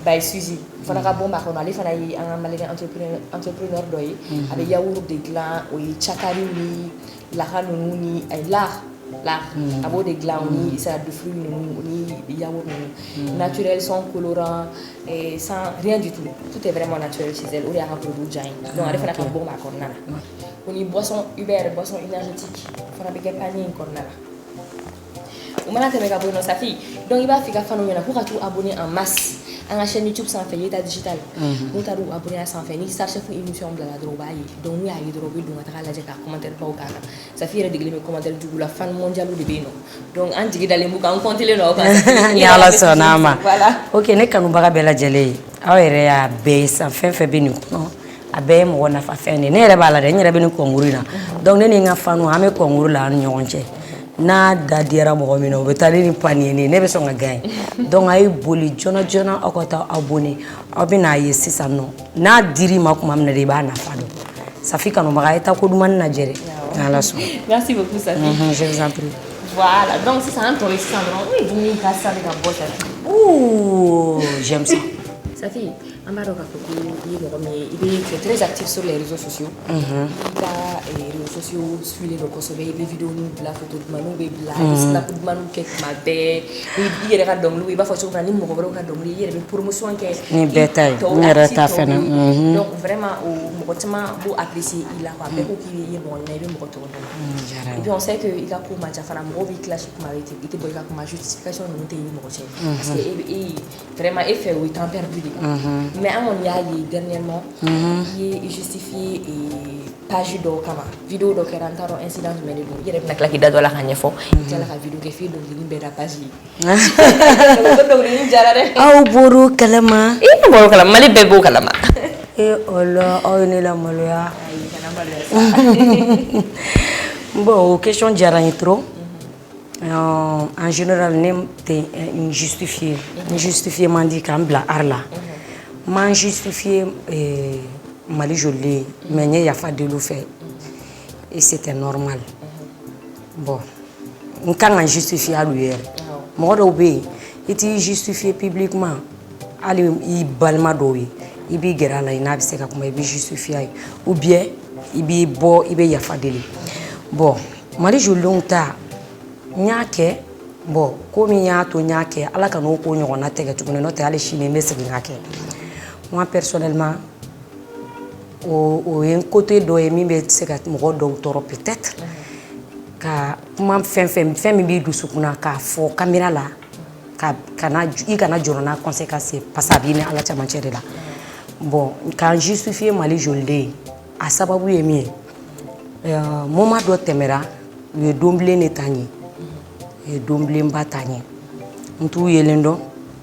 by Suzy o fana ka bon b'a kɔnɔ ale fana ye an ka malien entrepreneur dɔ ye a bɛ yaourt de dilan o ye cakari ni laha ninnu ni a b'o de dilan o ni salade de fruits ninnu o ni yaourt ninnu naturel sans colorant sans rien du tout tout est vraiment naturel chez elle o de y'a ka produit diya n ye donc ale fana ka bon b'a kɔnɔna la o ni boisson Uber boisson énergétique o fana bɛ kɛ panier in kɔnɔna la o mana tɛmɛ ka bɔ yen nɔ Safi donc i b'a fɔ i ka fans ɲɛna k'u ka t'u abonner en masse an ka chaîne YouTube sanfɛ Yeta Digital n'u taara u abonner a sanfɛ ni Star Chef émission bilala dɔrɔn u b'a ye donc n'u y'a ye dɔrɔn u bɛ don ka taga lajɛ ka commentaire baw k'a kan Safi yɛrɛ degelen bɛ commentaire jugu la fan mondial de bɛ yen nɔ donc an jigi dalen b'u kan an compter len don aw kan
ni Ala sɔnn'a ma ok ne kanubaga bɛɛ lajɛlen aw yɛrɛ y'a bɛɛ ye san fɛn fɛn bɛ nin kɔnɔ a bɛɛ ye mɔgɔ nafa fɛn de ne yɛrɛ b'a la dɛ n yɛrɛ bɛ nin concours in na donc ne ni n ka fans an bɛ concours la an ni ɲɔgɔn cɛ n'a da diyara mɔgɔ min na o bɛ taa ni panier ne bɛ sɔn ka gagner donc a ye boli joona joona aw ka taa abonner aw bɛ n'a ye sisan nɔ n'a dir'i ma tuma min na de i b'a nafa dɔn Safi kanubaga a ye taa ko dumanni lajɛ dɛ ni Ala sɔnna.
Merci beaucoup Safi.
Je vous en prie.
Voilà donc sisan an tɔ ye sisan dɔrɔn o ye dumuni ka sisan de ka bɔ Safi.
Ouh j'aime ça.
Safi an b'a dɔn k'a fɔ ko i ye mɔgɔ min ye i bɛ tu es très actif sur les réseaux sociaux. I ka réseaux sociaux suivent don kosɛbɛ i bɛ vidéo ninnu bila photo dumanniw bɛ bila i bɛ snap dumanniw kɛ tuma bɛɛ i yɛrɛ ka dɔnkiliw i b'a fɔ cogo min na ni mɔgɔ wɛrɛw ka dɔnkili i yɛrɛ bɛ promotion kɛ
ni bɛɛ ta ye n yɛrɛ ta fɛnɛ
donc vraiment o mɔgɔ caman b'o apprécier i la quoi bɛɛ ko k'i ye mɔgɔ ɲuman i bɛ mɔgɔ tɔgɔ dɔn et puis on sait que i ka ko man ca fana mɔgɔw b'i clash kuma bɛ i tɛ bɔ i ka kuma justification ninnu tɛ i ni mɔgɔ cɛ parce que vraiment e fɛ o ye temps perdu de mais an kɔni y'a ye dernièrement i ye justifié page dɔw kama vidéo dɔ kɛra n t'a dɔn incident jumɛn de don i yɛrɛ bɛna tila k'i da don a la ka ɲɛfɔ i tilala ka vidéo kɛ f'i dɔnkili bɛɛ da page ye dɔnkili jara dɛ
aw bɔr'o kalama
i bɔr'o kalama Mali bɛɛ b'o kalama
o la aw ye ne lamaloya bon o question diyara n ye trop en général ne tɛ n justifier man di k'an bila art la m'an justifier Mali jolilen mais n ye yafa deli fɛ et c'était normal bon n kan ka n justifier hali u yɛrɛ mɔgɔ dɔw bɛ yen i t'i justifier publiquement hali i balima dɔw ye i b'i gɛrɛ a la i n'a bɛ se ka kuma i b'i justifier a ye ou bien i b'i bɔ i bɛ yafa deli bon Mali jolilenw ta Nyake, bon, comme il y a tout nyake, ala ka no ko nyona tege tu no te ale chine me segi nyake. Moi personnellement, au un côté do emi be se ka mo do toro peut-être. Ka kuma fem mi bi dusu kuna ka fo caméra la ka kana i kana jorona conséquence parce que bien ala chama chere la. Bon, quand justifier mali jolde a sababu yemi moment do temera ye domble netani ye domble mbatani ntu yelendo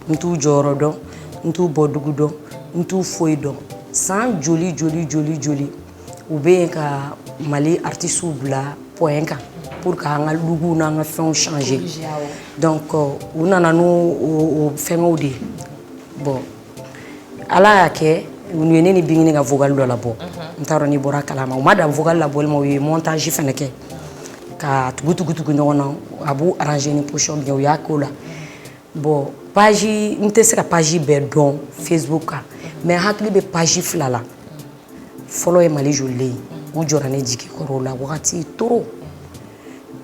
ntu jorodo ntu bodugudo ntu foido sans joli ou bien ka mali artiste bla point pour que nga lugu na nga fon changer donc on a no fengo di bon ala yake nous ni bingini nga vocal do la bo ntaro ni bora kalama madame vocal la bol mo montage feneke ka tugutu nyona abu arranger ni pochon bien ya kola bon page ntese ka page be don Facebook mais hakli be page flala follow e mali jolie u jorane jiki korola wakati toro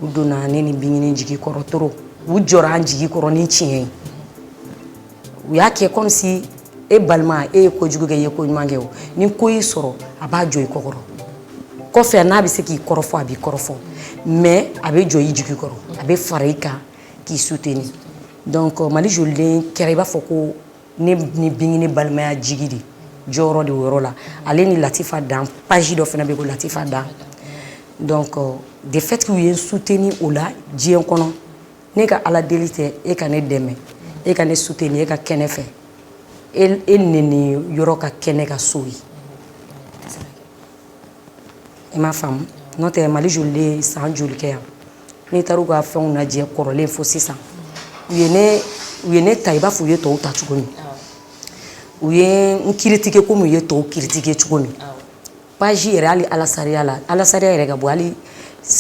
u dona neni bingini jiki koro toro u joran jiki koro ni chien u yake comme si e balma e ko juguge ye ko mangeo ni ko yi soro aba joy kokoro ko fe na bi se ki korofo abi korofo mais abe joy jiki koro abe farika ki soutenir donc mali jolie kereba foko ni bingini balma ya jigidi joro de worola ale ni latifa dan page do fena be ko latifa dan donc de fait que vous soutenir ola dien kono ne ka ala delite e ka ne deme e ka ne soutenir e ka kene fe el neni yoro ka kene ka soyi e ma femme note mali jolie sans jolie ke ni taru ga fa on a die korole fo 600 uyene taiba fu ye to ta chukoni uye nkiritique comme ye to critiquer chukoni page yere ala saria yere ga bo ali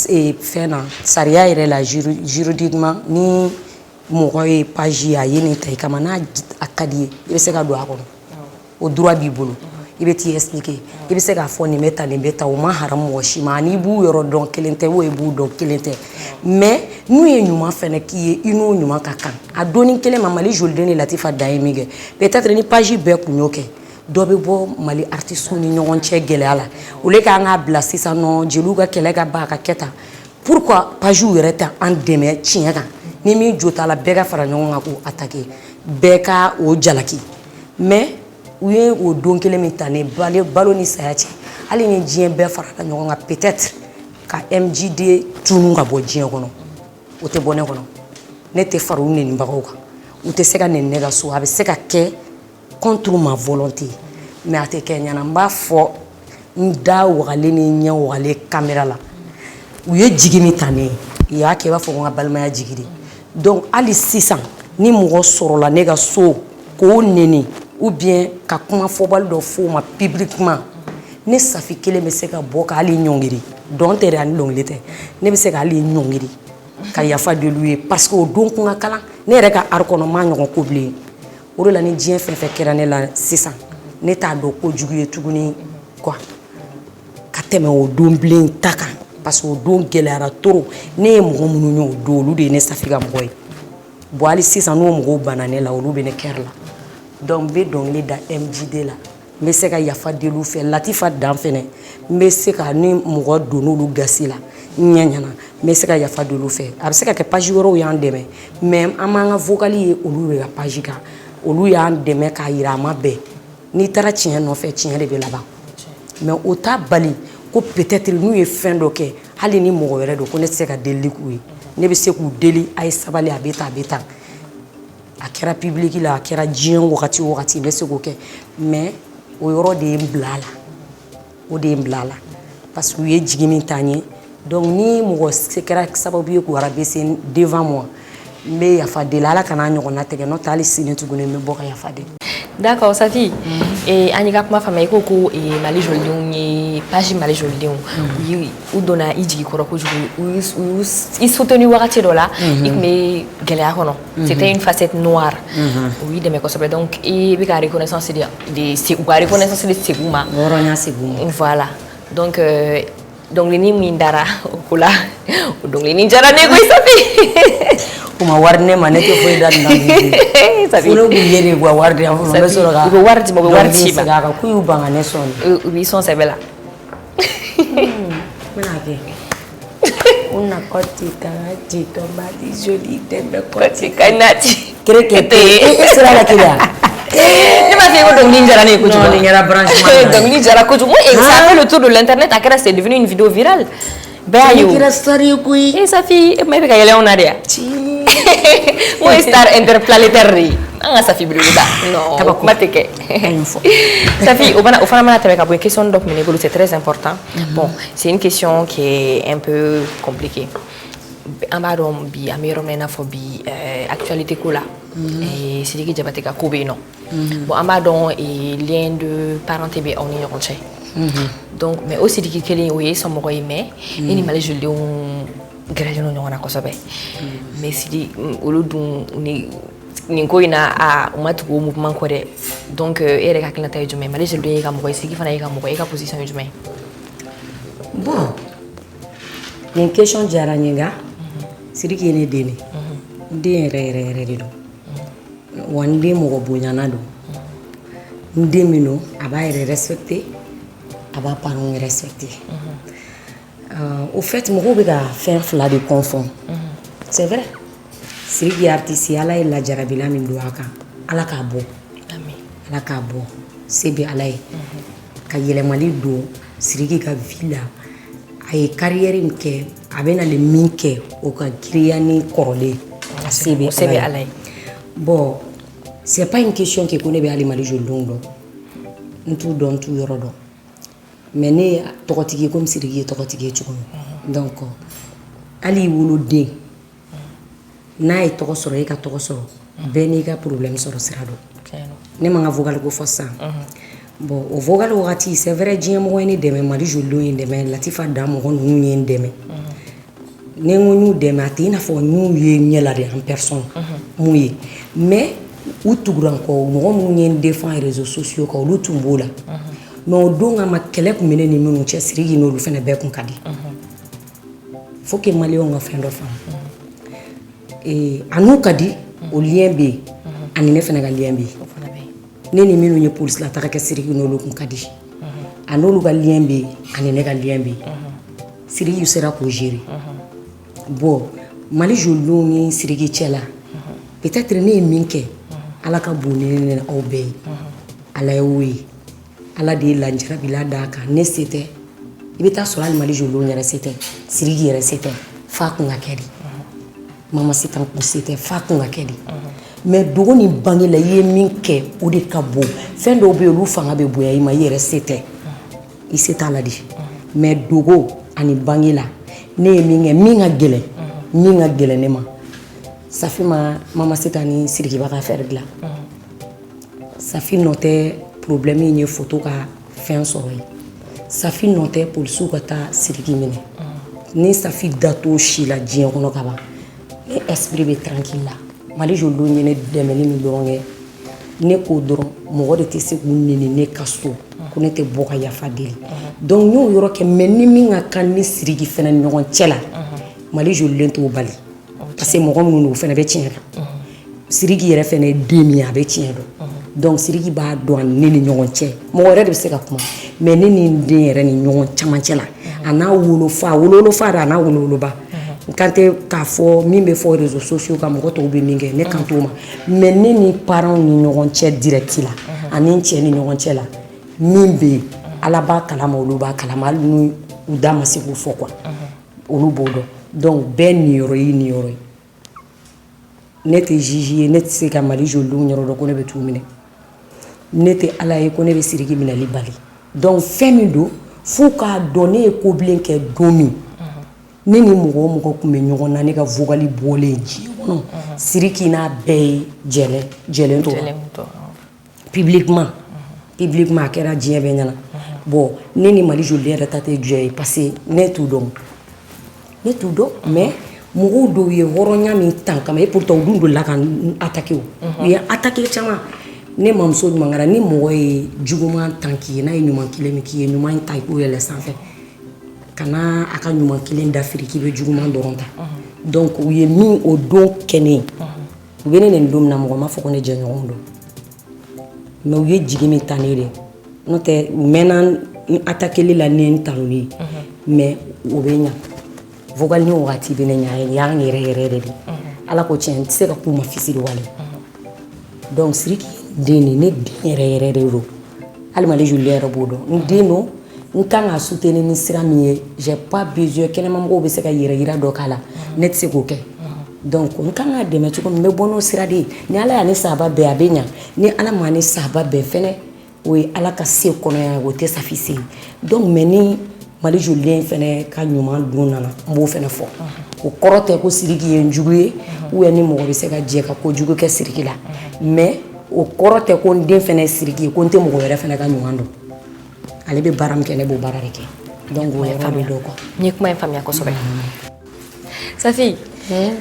e fena saria yere la juridiquement ni mogoy page ya yene tay kamana akadie ibe se ga do akono o droit bi bolo ibe ti expliquer ibe se ga fo ni meta o ma haram wo shima ni bu yoro don kelente wo e bu don kelente mais nous e nyuma fene ki ino nyuma kakan adoni kele mamali joldeni latifa daimige peut-être ni page be kunyoke dobe bo mali artiste ni nyon che gele ala ole ka nga bla sisa no jeluga kele ga ba ka keta pourquoi page ureta en deme chiaka ni mi jota la bega fara nyon ko attaquer beka o jalaki mais uye o don kele mitane balo ni sayachi ali ni jien be fara nyon nga peut-être ka MJD tunu nga bo jien kono o te bonne kono ne te faru ne ni bago ka o te seka ne nega so abe seka ke contre ma volonté mais ate kenya na mba fo nda wale ni nya wale caméra la uye jigimi tane ya ke ba fo nga balma ya jigiri donc ali 600 ni mo soro la nega so ko neni ou bien ka kuma fo bal do fo ma publiquement ne safi kele me seka boka ali nyongiri don tere an longlete ne be seka ali nyongiri ka yafa de lui parce que donc on a kala ne reka arkono ma nyoko kobli o la ni dien fe kera ne la 600 ne ta do ko juguye tuguni quoi ka teme o don blin taka parce que o don gelara toro ne mo munu nyo do lu de ne safika mboy bo ali 600 no mo banane la o lu be ne kerla donc be don le da MJD la me se ka yafa de lu fe latifa dan fene me se ka ni mo do no lu gasila nyanyana me se ka yafa de lu fe a se ka ke page woro yan deme même amanga vocali e olu ga page ka olu yan deme ka irama be ni tara tien no fe tien de be là-bas mais o ta bali ko peut-être nous e fin do ke hali ni mo were do ko ne se ka deli ku ne be se ku deli ay sabali abeta akera public la akera jien wakati be se ko ke mais o yoro de mblala parce que ye jigimi tanye donc ni mo sekera sababu ye ko arabese devant moi mais ya fa de la kana nyona tege no tali sine tugune me boka ya fa de
d'accord Safi et aniga kuma fama ikoko e mali joldion ni page mali joldion u dona iji ko ko jugu u soutenu wakati dola ik me galère kono c'était une facette noire oui de mes cosplay donc et bi ka reconnaissance de c'est ou reconnaissance de seguma
woronya seguma
voilà donc donc ni mindara okula donc ni jara ne ko Safi
kuma warne manete fo da ndangi
Safi
fulo guyere gwa warde am fulo mesoro ga
ko warti mo warti ba
ga ku yu banga ne son
oui son sebela
menake una kotika jito badi joli tembe kotika
kanati
krekete sera la kila
ni ma fait donc ninja ne ko
non ni era branchement
donc ninja la ko et ça fait le tour de l'internet après c'est devenu une vidéo virale ben yo
kira story kui
et Safi mais ka yele on a dia moi star interplanétaire anga Safi Bruda non mateke Safi au fana mana tebe ka bo question donc c'est très important bon c'est une question qui est un peu compliquée amadon bi amiro mena phobie actualité kola et c'est qui jabate ka kobe non bon amadon et lien de parenté be on y ronche donc mais aussi dit que les oui sont mo aimé ni malé je le grâce non on a kosobe mais si dit olodun ni ko ina a umatu ko mouvement ko de donc ere ka klina tay jume malé je le ka mo ko sigi fana ka mo ko ka position jume
bon une question jara nyinga siriki ne deni den re do wande mo go bonyana do ndemino aba respecter aba parents respecter au fait mo go be ka faire fla de confond c'est vrai siriki artiste ala ila jarabila min do aka ala ka bo amen ala ka bo sebe ala ka yele mali do siriki ka villa ay carrière nke abena le minke o ka kriani korole sebe alay bon c'est pas une question que connaît bien ali mali jolongo ntou don tout yorodo mais ne tokotigi comme sirigi tokotigi chuko donc ali wolo de na e toko soro e ka toko soro beni ka problème soro sirado ne manga vogal ko fossa bon au vogal wakati c'est vrai dien mo ni deme mali jollo yin deme latifa da mo hon nu yin deme ne ngonu deme atina fo nu ye nyela de en personne muye mais outugran ko mo mo yin défend réseaux sociaux ko lutumbola no donga ma kele ko meneni minu che sirigi no lu fene be kun kadi faut que malio nga fendo fam et anu kadi au lien be ani ne fene ga lien be neni minu nye police la taka sirigi no lu kun kadi anolu ga lien be ani ne ga lien be sirigi sera ko gérer bon mali jollo ni sirigi chela peut-être ne minke ala ka bonene au be ala yewi ala de la njara bila daka ne c'était ibita so al mali jollo ni c'était sirigi yere c'était fa ko ngakedi mama sitan ko c'était fa ko ngakedi mais dogo ni bangi la ye minke o de kabo fendo be lu fanga be boya ima yere c'était il s'est ala di mais dogo ani bangi la ne minga gele ne ma safi ma mama sitani sirigi ba ka faire de la safi notait problème ni photo ka fin soirée safi notait pour soukata sirigi mine ni safi dato shila dien kono kaba ni esprit be tranquille la mali jollo ni ne demeli mi doronge ne ko doron mo de tese kunni ne kaso ko ne te boka ya fadeli donc ñu yoro ke menni mi nga kan ni sirigi fena ñogon cela mali jollo to bali parce que mo ko ñu fena be cien sirigi yere fena demi abe cien do donc sirigi ba do an ni ñogon cie mo wore de se ka kuma mais ni de yere ni ñogon chama cela ana wolo fa da na wolo ba quand ka fo mi be fo réseaux sociaux ka mo to be minge ne kan to ma mais ni parents ni ñogon cie direct la ani cie ni ñogon cie la mimbe alaba kalama oluba kalama nu udama siku fo quoi olubodo donc ben ni yoro nete jiji nete se ka mali jollu nyoro do ko ne be tumine nete ala e ko ne be sirigi mina libali donc femido fou ka donner ko blinke domi nini mugo kume nyoro na ne ka vogali boleji non siriki na be jele to publiquement kera dien be nyana bon nini mali jollu era tate djey parce ne tout donc mais mugo do ye horonya mi tanka mais pourtant dundu la kan attaquer o ye attaquer chama ne mamso mangara ni mugo e juguma tanki na e nyuma kile mi ki nyuma tai ko yele sanfé kana a ka ɲuman kelen dafiri k'i bɛ juguman dɔrɔn ta donc u ye min o don kɛnɛ u bɛ ne nin don min na mɔgɔ ma fɔ ko ne jɛɲɔgɔn don mais u ye jigi min ta ne de n'o tɛ u mɛnna attaquer la ni n taloni mais o bɛ ɲa vocal ni wagati bɛ ne ɲa y'an yɛrɛ de ala ko tiɲɛ n tɛ se ka k'u ma fisi de wale donc Siriki den ne den yɛrɛ de do hali Mali joli yɛrɛ b'o dɔn n den do n kan ka soutenir ni sira min ye j'ai pas besoin kɛnɛmamɔgɔw bɛ se ka yɛrɛ dɔ k'a la ne tɛ se k'o kɛ donc n kan ka dɛmɛ cogo min n bɛ bɔ n'o sira de ye ni ala y'a ni sahaba bɛɛ a bɛ ɲa ni ala ma ni sahaba bɛɛ fɛnɛ o ye ala ka se kɔnɔya o tɛ Safi se donc mais ni Mali jolilen fɛnɛ ka ɲuman don nana n b'o fɛnɛ fɔ o kɔrɔ tɛ ko Siriki ye n jugu ye ou bien ni mɔgɔ bɛ se ka jɛ ka kojugu kɛ Siriki la mais o kɔrɔ tɛ ko n den fɛnɛ ye Siriki ye ko n tɛ mɔgɔ wɛrɛ fɛnɛ ka ɲuman don ale bɛ baara min kɛ ne b'o baara de kɛ donc o yɔrɔ bɛ dɔn quoi
n ye kuma in faamuya kosɛbɛ Safi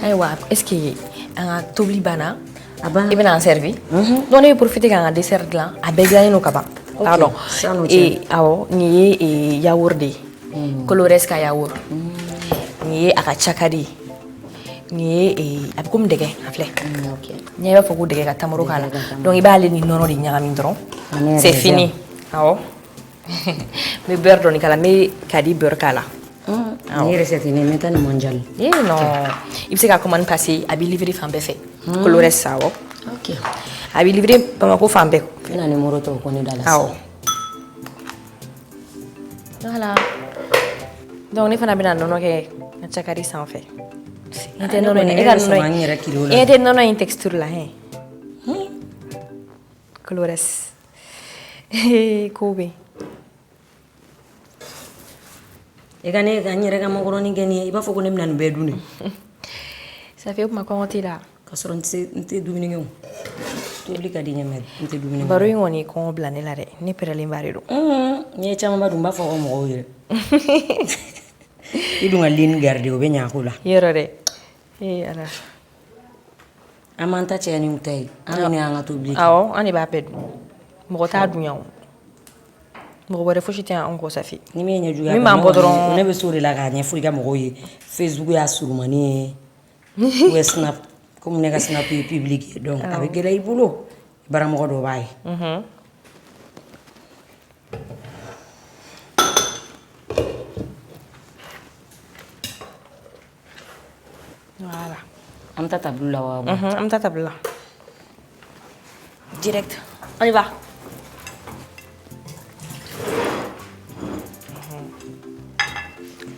ayiwa est ce que an ka tobili banna i bɛna an servi donc ne bɛ profiter k'an ka dessert dilan a bɛɛ dilannen don ka ban pardon awɔ nin ye yaourt de ye Colores ka yaourt nin ye a ka cakadi nin ye a bɛ komi dɛgɛ a filɛ n'i b'a fɔ ko dɛgɛ ka tamaro k'a la donc i b'ale ni nɔnɔ de ɲagami dɔrɔn c'est fini awɔ n bɛ beurre dɔɔni k'a la n bɛ kadi beurre k'a la
ni recette ne mɛ taa ni mondial
non i bɛ se ka commande passer a bɛ livrer fan bɛɛ fɛ Colores awɔ a bɛ livrer Bamako fan bɛɛ
i na numéro tɔw ko ne da la
awɔ voilà donc ne fana bɛna nɔnɔ kɛ n ka cakadi sanfɛ e tɛ nɔnɔ in texture la hein Colores ko bɛ
e ka ne ka n yɛrɛ ka macaroni kɛ nin ye i b'a fɔ ko ne bɛna nin bɛɛ dun de
Safi o tuma kɔngɔ t'i la
ka sɔrɔ n tɛ dumuni kɛ o tobili ka di ɲɛ mais n tɛ dumuni kɛ
baro in kɔni kɔngɔ bila ne la dɛ ne pɛrɛlenba de don
n'i ye camanba dun n b'a fɔ ko mɔgɔw yɛrɛ i dun ka ligne garder o bɛ ɲɛ a ko la
yɔrɔ dɛ ala
an m'an ta cɛya ni u ta ye an ni an ka tobili kɛ
awɔ an de b'a bɛɛ dun mɔgɔ t'a dun yan mɔgɔ wɛrɛ fosi tɛ an kɔ Safi
ni min ye ɲɛjuguya
min b'an bɔ dɔrɔn
ne bɛ so de la k'a ɲɛfɔ i ka mɔgɔw ye Facebook y'a surumani ye ou bien Snap comme ne ka Snap ye public ye donc a bɛ gɛlɛya i bolo baramɔgɔ dɔ b'a ye
voilà
an bɛ taa tableau la wa
an bɛ taa tableau la direct on y va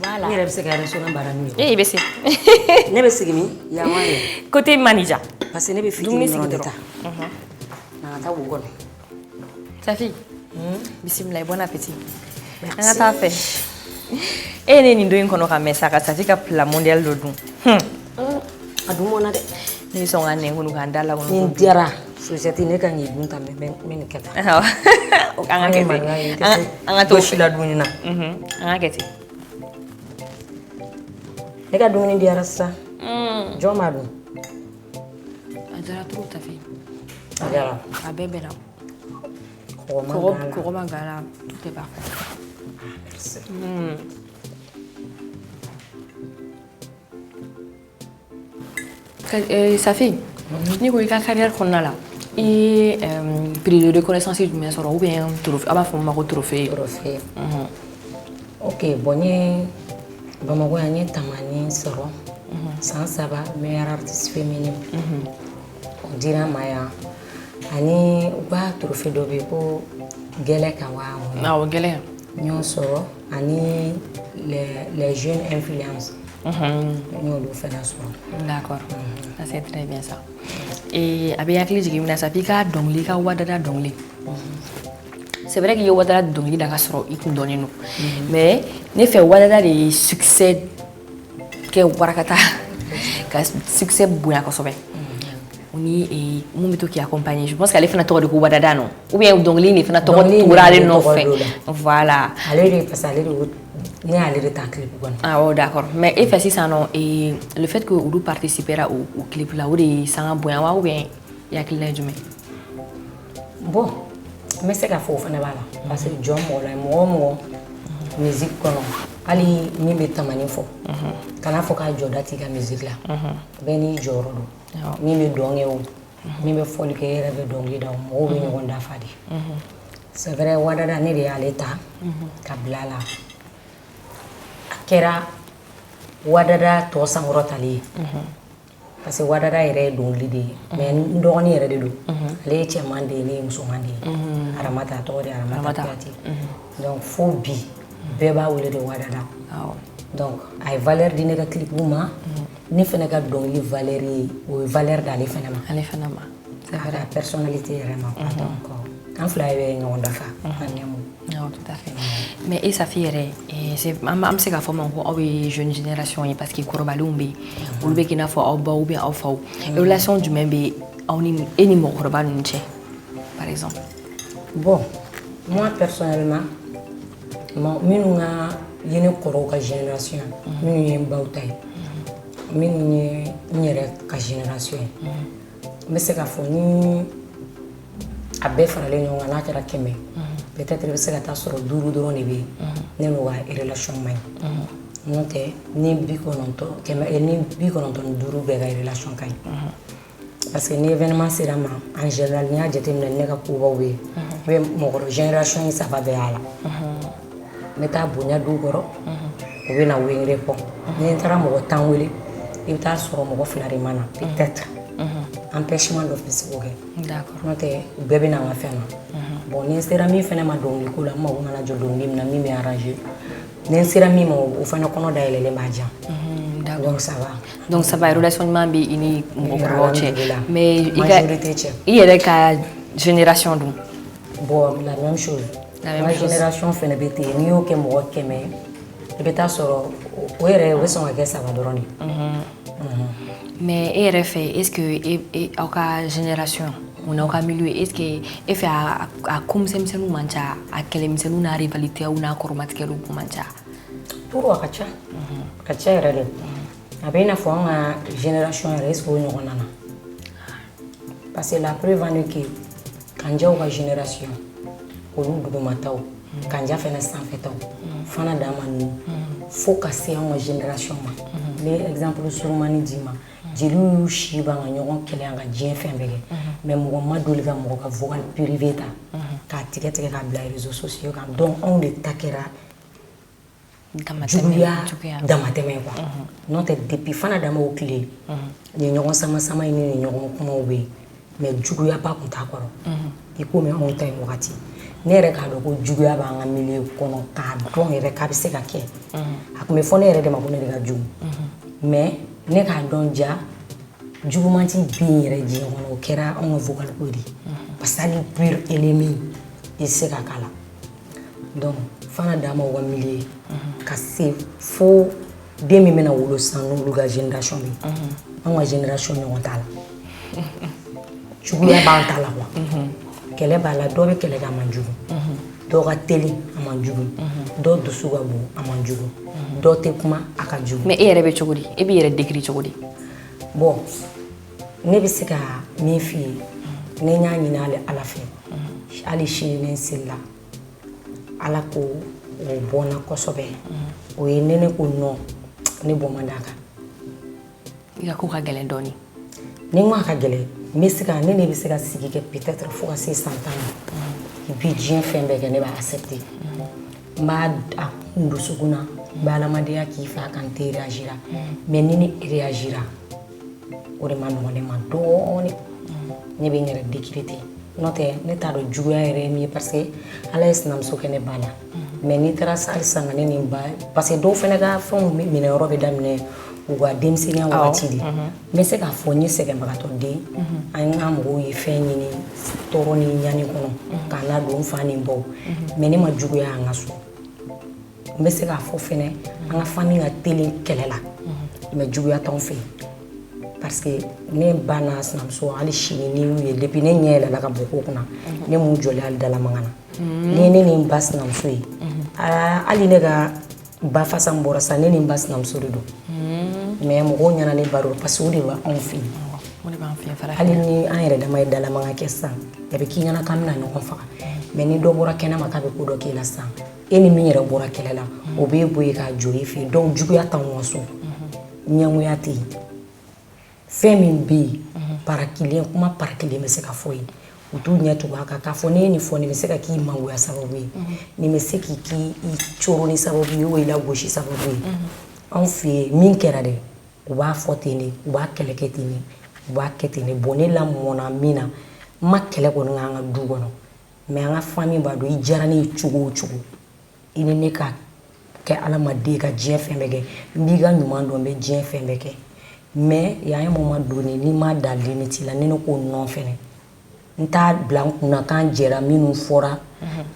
voilà
ne yɛrɛ bɛ se ka restaurant baara n'u ye
i bɛ se
ne bɛ sigi min yan wa ye
côté manager
parce que ne bɛ fitinin dɔrɔn de ta na ka taa wo kɔnɔ
Safi bisimilayi bon appétit an ka taa fɛ e ne nin don in kɔnɔ ka mɛn sa ka Safi ka plat mondial dɔ dun
a dun mɔna dɛ
ne bɛ sɔn ka nɛnkunu k'an da lakɔnɔ
nin diyara société ne kan k'i dun ta mais n bɛ nin kɛ tan
an ka kɛ ten an ka to
si la dumuni na
an ka kɛ ten
ne ka dumuni diyara sisan jɔn b'a dun
a diyara trop Safi
a diyara
a bɛɛ bɛnna kɔgɔ ma g'a la tout est parfait Safi ni ko i ka carrière kɔnɔna la i ye prix de reconnaissance jumɛn sɔrɔ ou bien trophée a b'a fɔ min ma ko trophée
ok bon n ye Bamakɔ yan n ye tamani sɔrɔ san 3 meilleure artiste féminine o dira n ma yan ani u ka trophée dɔ bɛ yen ko gɛlɛ ka wa
awɔ gɛlɛ
n y'o sɔrɔ ani les jeunes influences n y'olu fana sɔrɔ
d'accord ça c'est très bien ça a bɛ hakili jigin min na Safi i ka dɔnkili i ka wadada dɔnkili c'est vrai qu'il y a wadada dɔnkili da ka sɔrɔ i kun dɔnnen don mais ne fɛ wadada de ye succès kɛ warakata ka succès bonya kosɛbɛ o ni mun bɛ to k'i accompagner je pense qu'ale fana tɔgɔ de ko wadada non ou bien dɔnkili de fana tɔgɔ tora ale nɔfɛ voilà
ale de parce que ale de ne y'ale de ta clip kɔnɔ
awɔ d'accord mais e fɛ sisan nɔ le fait que olu participera au clip la o de ye sanga bonya wa ou bien i hakilina ye jumɛn
bon n bɛ se ka fɔ o fana b'a la parce que jɔn mɔgɔ la mɔgɔ o mɔgɔ musique kɔnɔ ali min bɛ tamani fɔ kana fɔ k'a jɔda t'i ka musique la bɛɛ n'i jɔyɔrɔ don min bɛ dɔnkɛ o min bɛ fɔli kɛ e yɛrɛ bɛ dɔnkili da o mɔgɔw bɛ ɲɔgɔn dafa de c'est vrai wadada ne de y'ale ta ka bila la a kɛra wadada tɔ sankɔrɔtali ye parce que wadada yɛrɛ ye dɔnkili de ye mais n dɔgɔnin yɛrɛ de don ale ye cɛman de ye ne ye musoman de ye Aramata a tɔgɔ de Aramata Kuyate donc fo bi bɛɛ b'a wele de wadada donc a ye valeur di ne ka clipw ma ne fana ka dɔnkili valeur ye o ye valeur d'ale fana ma c'est vrai a personnalité yɛrɛ ma donc an fila bɛ ɲɔgɔn dafa an ɲɛmɔ
tout à fait mais et sa fille yɛrɛ an bɛ se k'a fɔ ma ko aw ye jeune génération ye parce que kɔrɔbalenw bɛ yen olu bɛ k'i n'a fɔ aw baw ou bien aw faw relation jumɛn bɛ aw ni e ni mɔgɔkɔrɔba ninnu cɛ par exemple
bon moi personnellement minnu ka ye ne kɔrɔw ka génération minnu ye n baw ta ye minnu ye n yɛrɛ ka génération ye n bɛ se k'a fɔ ni a bɛɛ faralen ɲɔgɔn kan n'a kɛra 100 peut-être i bɛ se ka taa sɔrɔ 5 dɔrɔn de bɛ yen ne n'u ka relation man ɲi n'o tɛ ni 95 bɛɛ ka relation ka ɲi parce que ni événement sera ma en général n'i y'a jateminɛ ne ka kobaw bɛ yen i bɛ mɔgɔ génération in 3 bɛɛ y'a la n bɛ taa bonya du kɔrɔ u bɛ na wengere kɔ ni n taara mɔgɔ 10 wele i bɛ taa sɔrɔ mɔgɔ 2 de ma na peut-être empêchement dɔ bɛ se k'o kɛ n'o tɛ u bɛɛ bɛ na an ka fɛn na bon ni n sera min fana ma dɔnkili ko la n mago nana jɔ dɔnkili min na min bɛ arranger ni n sera min ma o fana kɔnɔ dayɛlɛlen b'a diya
donc ça va relation ɲuman bɛ i ni mɔgɔkɔrɔbaw cɛ mais
majorité cɛ
i yɛrɛ ka génération dun
bon la même chose ma génération fana bɛ ten n'i y'o kɛ mɔgɔ 100 i bɛ taa sɔrɔ o yɛrɛ o bɛ sɔn ka kɛ 3 dɔrɔn de
mais e yɛrɛ fɛ est-ce que aw ka génération ou n'aw ka milieu est-ce que e fɛ a ko misɛnninw man ca a kɛlɛmisɛnninw n'a rivalité n'a kɔrɔmatigɛliw ko man ca
pour a ka ca yɛrɛ de a bɛ i n'a fɔ an ka génération yɛrɛ est-ce que o ɲɔgɔn nana parce que la preuve en est que kanjaw ka génération olu dugumataw kanja fana sanfɛtaw fana dama ninnu fo ka se an ka génération ma n bɛ exemple surumani d'i ma jeliw y'u si b'an ka ɲɔgɔn kɛlɛ an ka diɲɛ fɛn bɛɛ kɛ mais mɔgɔ ma deli ka mɔgɔ ka vocal privé ta k'a tigɛ k'a bila réseaux sociaux kan donc anw de ta kɛra juguya damatɛmɛ quoi n'o tɛ depuis fana dama o tile ni ɲɔgɔn sama ni ɲɔgɔn kumaw bɛ yen mais juguya ba tun t'a kɔrɔ i komi anw ta ye wagati ne yɛrɛ k'a dɔn ko juguya b'an ka milieu kɔnɔ k'a dɔn yɛrɛ k'a bɛ se ka kɛ a tun bɛ fɔ ne yɛrɛ de ma ko ne de ka jugu mais ne k'a dɔn ja jugumanti bɛ yen yɛrɛ diɲɛ kɔnɔ o kɛra anw ka vocal ko de parce que hali pur ennemi i tɛ se ka k'a la donc fana dama o ka milieu ka se fo den min bɛna wolo sisan n'olu ka génération bɛ anw ka génération ɲɔgɔn t'a la juguya b'an ta la quoi kɛlɛ b'a la dɔ bɛ kɛlɛ kɛ a man jugu dɔ ka teli a man jugu dɔ dusu ka bon a man jugu dɔ tɛ kuma a ka jugu
mais e yɛrɛ bɛ cogo di e b'i yɛrɛ décrire cogo di
bon ne bɛ se ka min f'i ye ne y'a ɲini ala fɛ hali sini ne selila ala ko o bɔnna kosɛbɛ o ye ne ko non ne bɔ man d'a kan
i ka ko ka gɛlɛn dɔɔnin
ni n ko a ka gɛlɛn ne bɛ se ka sigi kɛ peut-être fo ka se 100 ans ma bi diɲɛ fɛn bɛɛ kɛ ne b'a accepter n b'a a kun dusukun na n bɛ adamadenya k'i fɛ a kan n tɛ réagir mais ni ne réagir o de ma nɔgɔn ne ma dɔɔnin ne bɛ n yɛrɛ décrire ten n'o tɛ ne t'a dɔn juguya yɛrɛ ye min ye parce que ala ye sinamuso kɛ ne ba la mais n'i taara hali sisan ka ne ni n ba parce que dɔw fana ka fɛnw minɛyɔrɔ bɛ daminɛ u ka denmisɛnninya wagati de n bɛ se k'a fɔ n ye sɛgɛnbagatɔ den an ka mɔgɔw ye fɛn ɲini tɔɔrɔ ni ɲani kɔnɔ k'a ladon n fa ni n baw mais ne ma juguya an ka so n bɛ se k'a fɔ fɛnɛ an ka famille ka teli kɛlɛ la mais juguya t'anw fɛ yen parce que ne ba n'a sinamuso hali sini ni y'u ye depuis ne ɲɛ yɛlɛla ka bɔ ko kunna ne m'u jɔlen hali dalamankan na ni ne ni n ba sinamuso ye hali ne ka ba fasa min bɔra sisan ne ni n ba sinamuso de don mais mɔgɔw ɲɛna ne baro parce que o de b'anw fɛ yen hali ni an yɛrɛ dama ye dalamankan kɛ sisan a bɛ k'i ɲɛna k'an bɛna ɲɔgɔn faga mais ni dɔ bɔra kɛnɛma k'a bɛ ko dɔ k'i la sisan e ni min yɛrɛ bɔra kɛlɛ la o b'e bɔ ye k'a jɔ e fɛ donc juguya t'anw so ɲɛngoya tɛ yen fɛn min bɛ yen para kelen kuma para kelen bɛ se ka fɔ ye u t'u ɲɛ tugu a kan k'a fɔ ne ye nin fɔ nin bɛ se ka k'i mangoya sababu ye nin bɛ se k'i coro ni sababu ye o ye lagosi sababu ye anw fɛ yen min kɛra dɛ u b'a fɔ ten de u b'a kɛlɛ kɛ ten de u b'a kɛ ten de bon ne lamɔna min na n ma kɛlɛ kɔni k'an ka du kɔnɔ mais an ka famille b'a dɔn i diyara ne ye cogo o cogo i ni ne ka kɛ adamaden ka diɲɛ fɛn bɛɛ kɛ n b'i ka ɲuman dɔn n bɛ diɲɛ fɛn bɛɛ kɛ mais il y a un moment donné n'i ma da limite la ne ko non fɛnɛ n t'a bila n kunna k'an jɛra minnu fɔra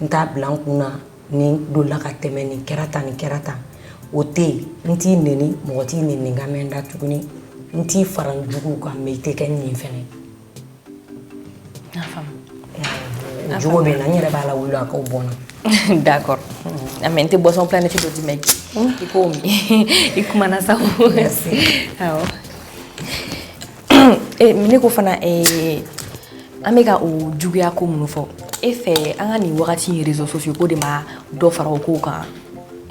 n t'a bila n kunna nin donna ka tɛmɛ nin kɛra tan nin kɛra tan o tɛ yen n t'i neni mɔgɔ t'i neni ka mɛn da tuguni n t'i fara n juguw kan mais i tɛ kɛ nin fɛnɛ jugu bɛ na n yɛrɛ b'a la wuli a k'aw bɔnna
d'accord mais n tɛ boisson planète dɔ di mɛ i k'o min i kumana sa awɔ ne ko fana an bɛ ka o juguya ko minnu fɔ e fɛ an ka nin wagati réseaux sociaux ko de ma dɔ fara o kow kan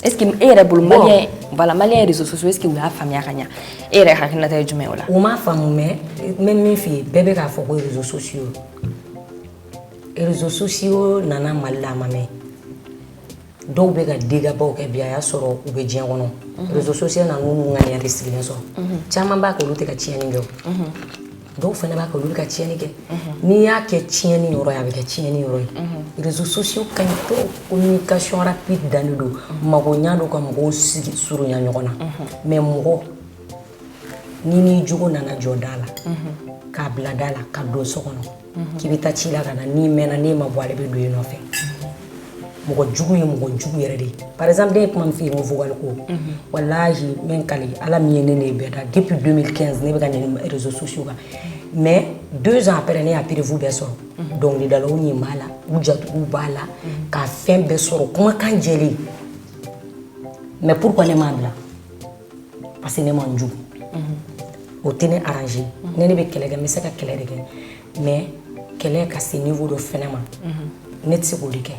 est-ce que e yɛrɛ bolo maliyɛn voilà maliyɛn réseaux sociaux est-ce que u y'a faamuya ka ɲa e yɛrɛ hakilinata ye jumɛn o la
u m'a faamu mais n bɛ min f'i ye bɛɛ bɛ k'a fɔ ko réseaux sociaux nana Mali la a ma mɛn dɔw bɛ ka dégabaw kɛ bi a y'a sɔrɔ u bɛ diɲɛ kɔnɔ réseaux sociaux nana n'u ŋaniya de sigilen sɔrɔ caman b'a kɛ olu tɛ ka tiɲɛni kɛ dɔw fana b'a kɛ olu bɛ ka tiɲɛni kɛ n'i y'a kɛ tiɲɛni yɔrɔ ye a bɛ kɛ tiɲɛni yɔrɔ ye réseaux sociaux ka ɲi trop communication rapide dannen don magoɲa don ka mɔgɔw sigi surunya ɲɔgɔn na mais mɔgɔ n'i n'i jogo nana jɔ da la k'a bila da la ka don so kɔnɔ k'i bɛ taa ci la ka na n'i mɛnna n'e ma bɔ ale bɛ don i nɔfɛ mɔgɔ jugu ye mɔgɔ jugu yɛrɛ de par exemple ne ye kuma min f'i ye n ko vocal ko walahi n bɛ n kali ala min ye ne n'e bɛɛ da depuis 2015 ne bɛ ka nin réseaux sociaux kan mais 2 ans après ne y'a prévu bɛɛ sɔrɔ dɔnkilidalaw ɲɛ b'a la u jatigiw b'a la ka fɛn bɛɛ sɔrɔ kumakan jɛlen mais pourquoi ne m'a bila parce que ne man jugu o tɛ ne arrangé ne bɛ kɛlɛ kɛ n bɛ se ka kɛlɛ de kɛ mais kɛlɛ ka se niveau dɔ fɛnɛ ma ne tɛ se k'o de kɛ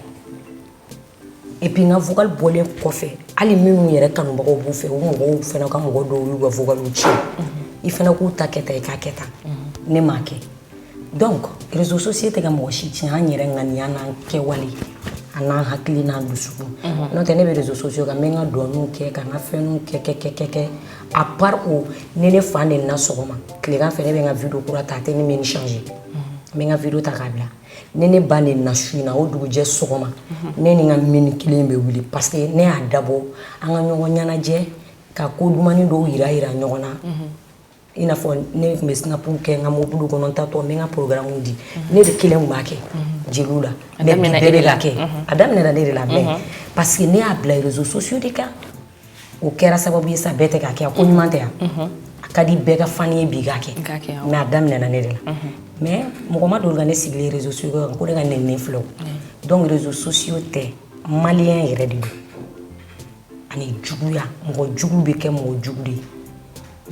et puis n ka vocal bɔlen kɔfɛ hali minnu yɛrɛ kanubagaw b'u fɛ o mɔgɔw fɛnɛ ka mɔgɔ dɔw y'u ka vocaliw tiɲɛ i fɛnɛ k'u ta kɛ tan i k'a kɛ tan ne m'a kɛ donc réseaux sociaux tɛ ka mɔgɔ si tiɲɛ an yɛrɛ ŋaniya n'an kɛwale a n'an hakili n'an dusukun n'o tɛ ne bɛ réseaux sociaux kan n bɛ n ka dɔnniw kɛ ka n ka fɛnw kɛ à part o ni ne fa nena sɔgɔma tilegan fɛ ne bɛ n ka video kura ta a tɛ ne mɛ ni changer n bɛ n ka video ta k'a bila ni ne ba nena su in na o dugujɛ sɔgɔma ne ni n ka mini kelen bɛ wuli parce que ne y'a dabɔ an ka ɲɔgɔn ɲɛnajɛ ka ko dumani dɔw yira ɲɔgɔn na i n'a fɔ ne tun bɛ snapu kɛ n ka mobili kɔnɔ n tatɔ n bɛ n ka programme di ne de kelen tun b'a kɛ jeliw la mais bɛɛ de la kɛ a daminɛna ne de la mais parce que ne y'a bila réseaux sociaux de kan o kɛra sababu ye sa bɛɛ tɛ k'a kɛ ko ɲuman tɛ yan a ka di bɛɛ ka fani ye bi k'a kɛ mais a daminɛna ne de la mais mɔgɔ ma deli ka ne sigilen réseaux sociaux kan ko ne ka nɛnini filɛ donc réseaux sociaux tɛ maliyɛn yɛrɛ de don ani juguya mɔgɔ jugu bɛ kɛ mɔgɔ jugu de ye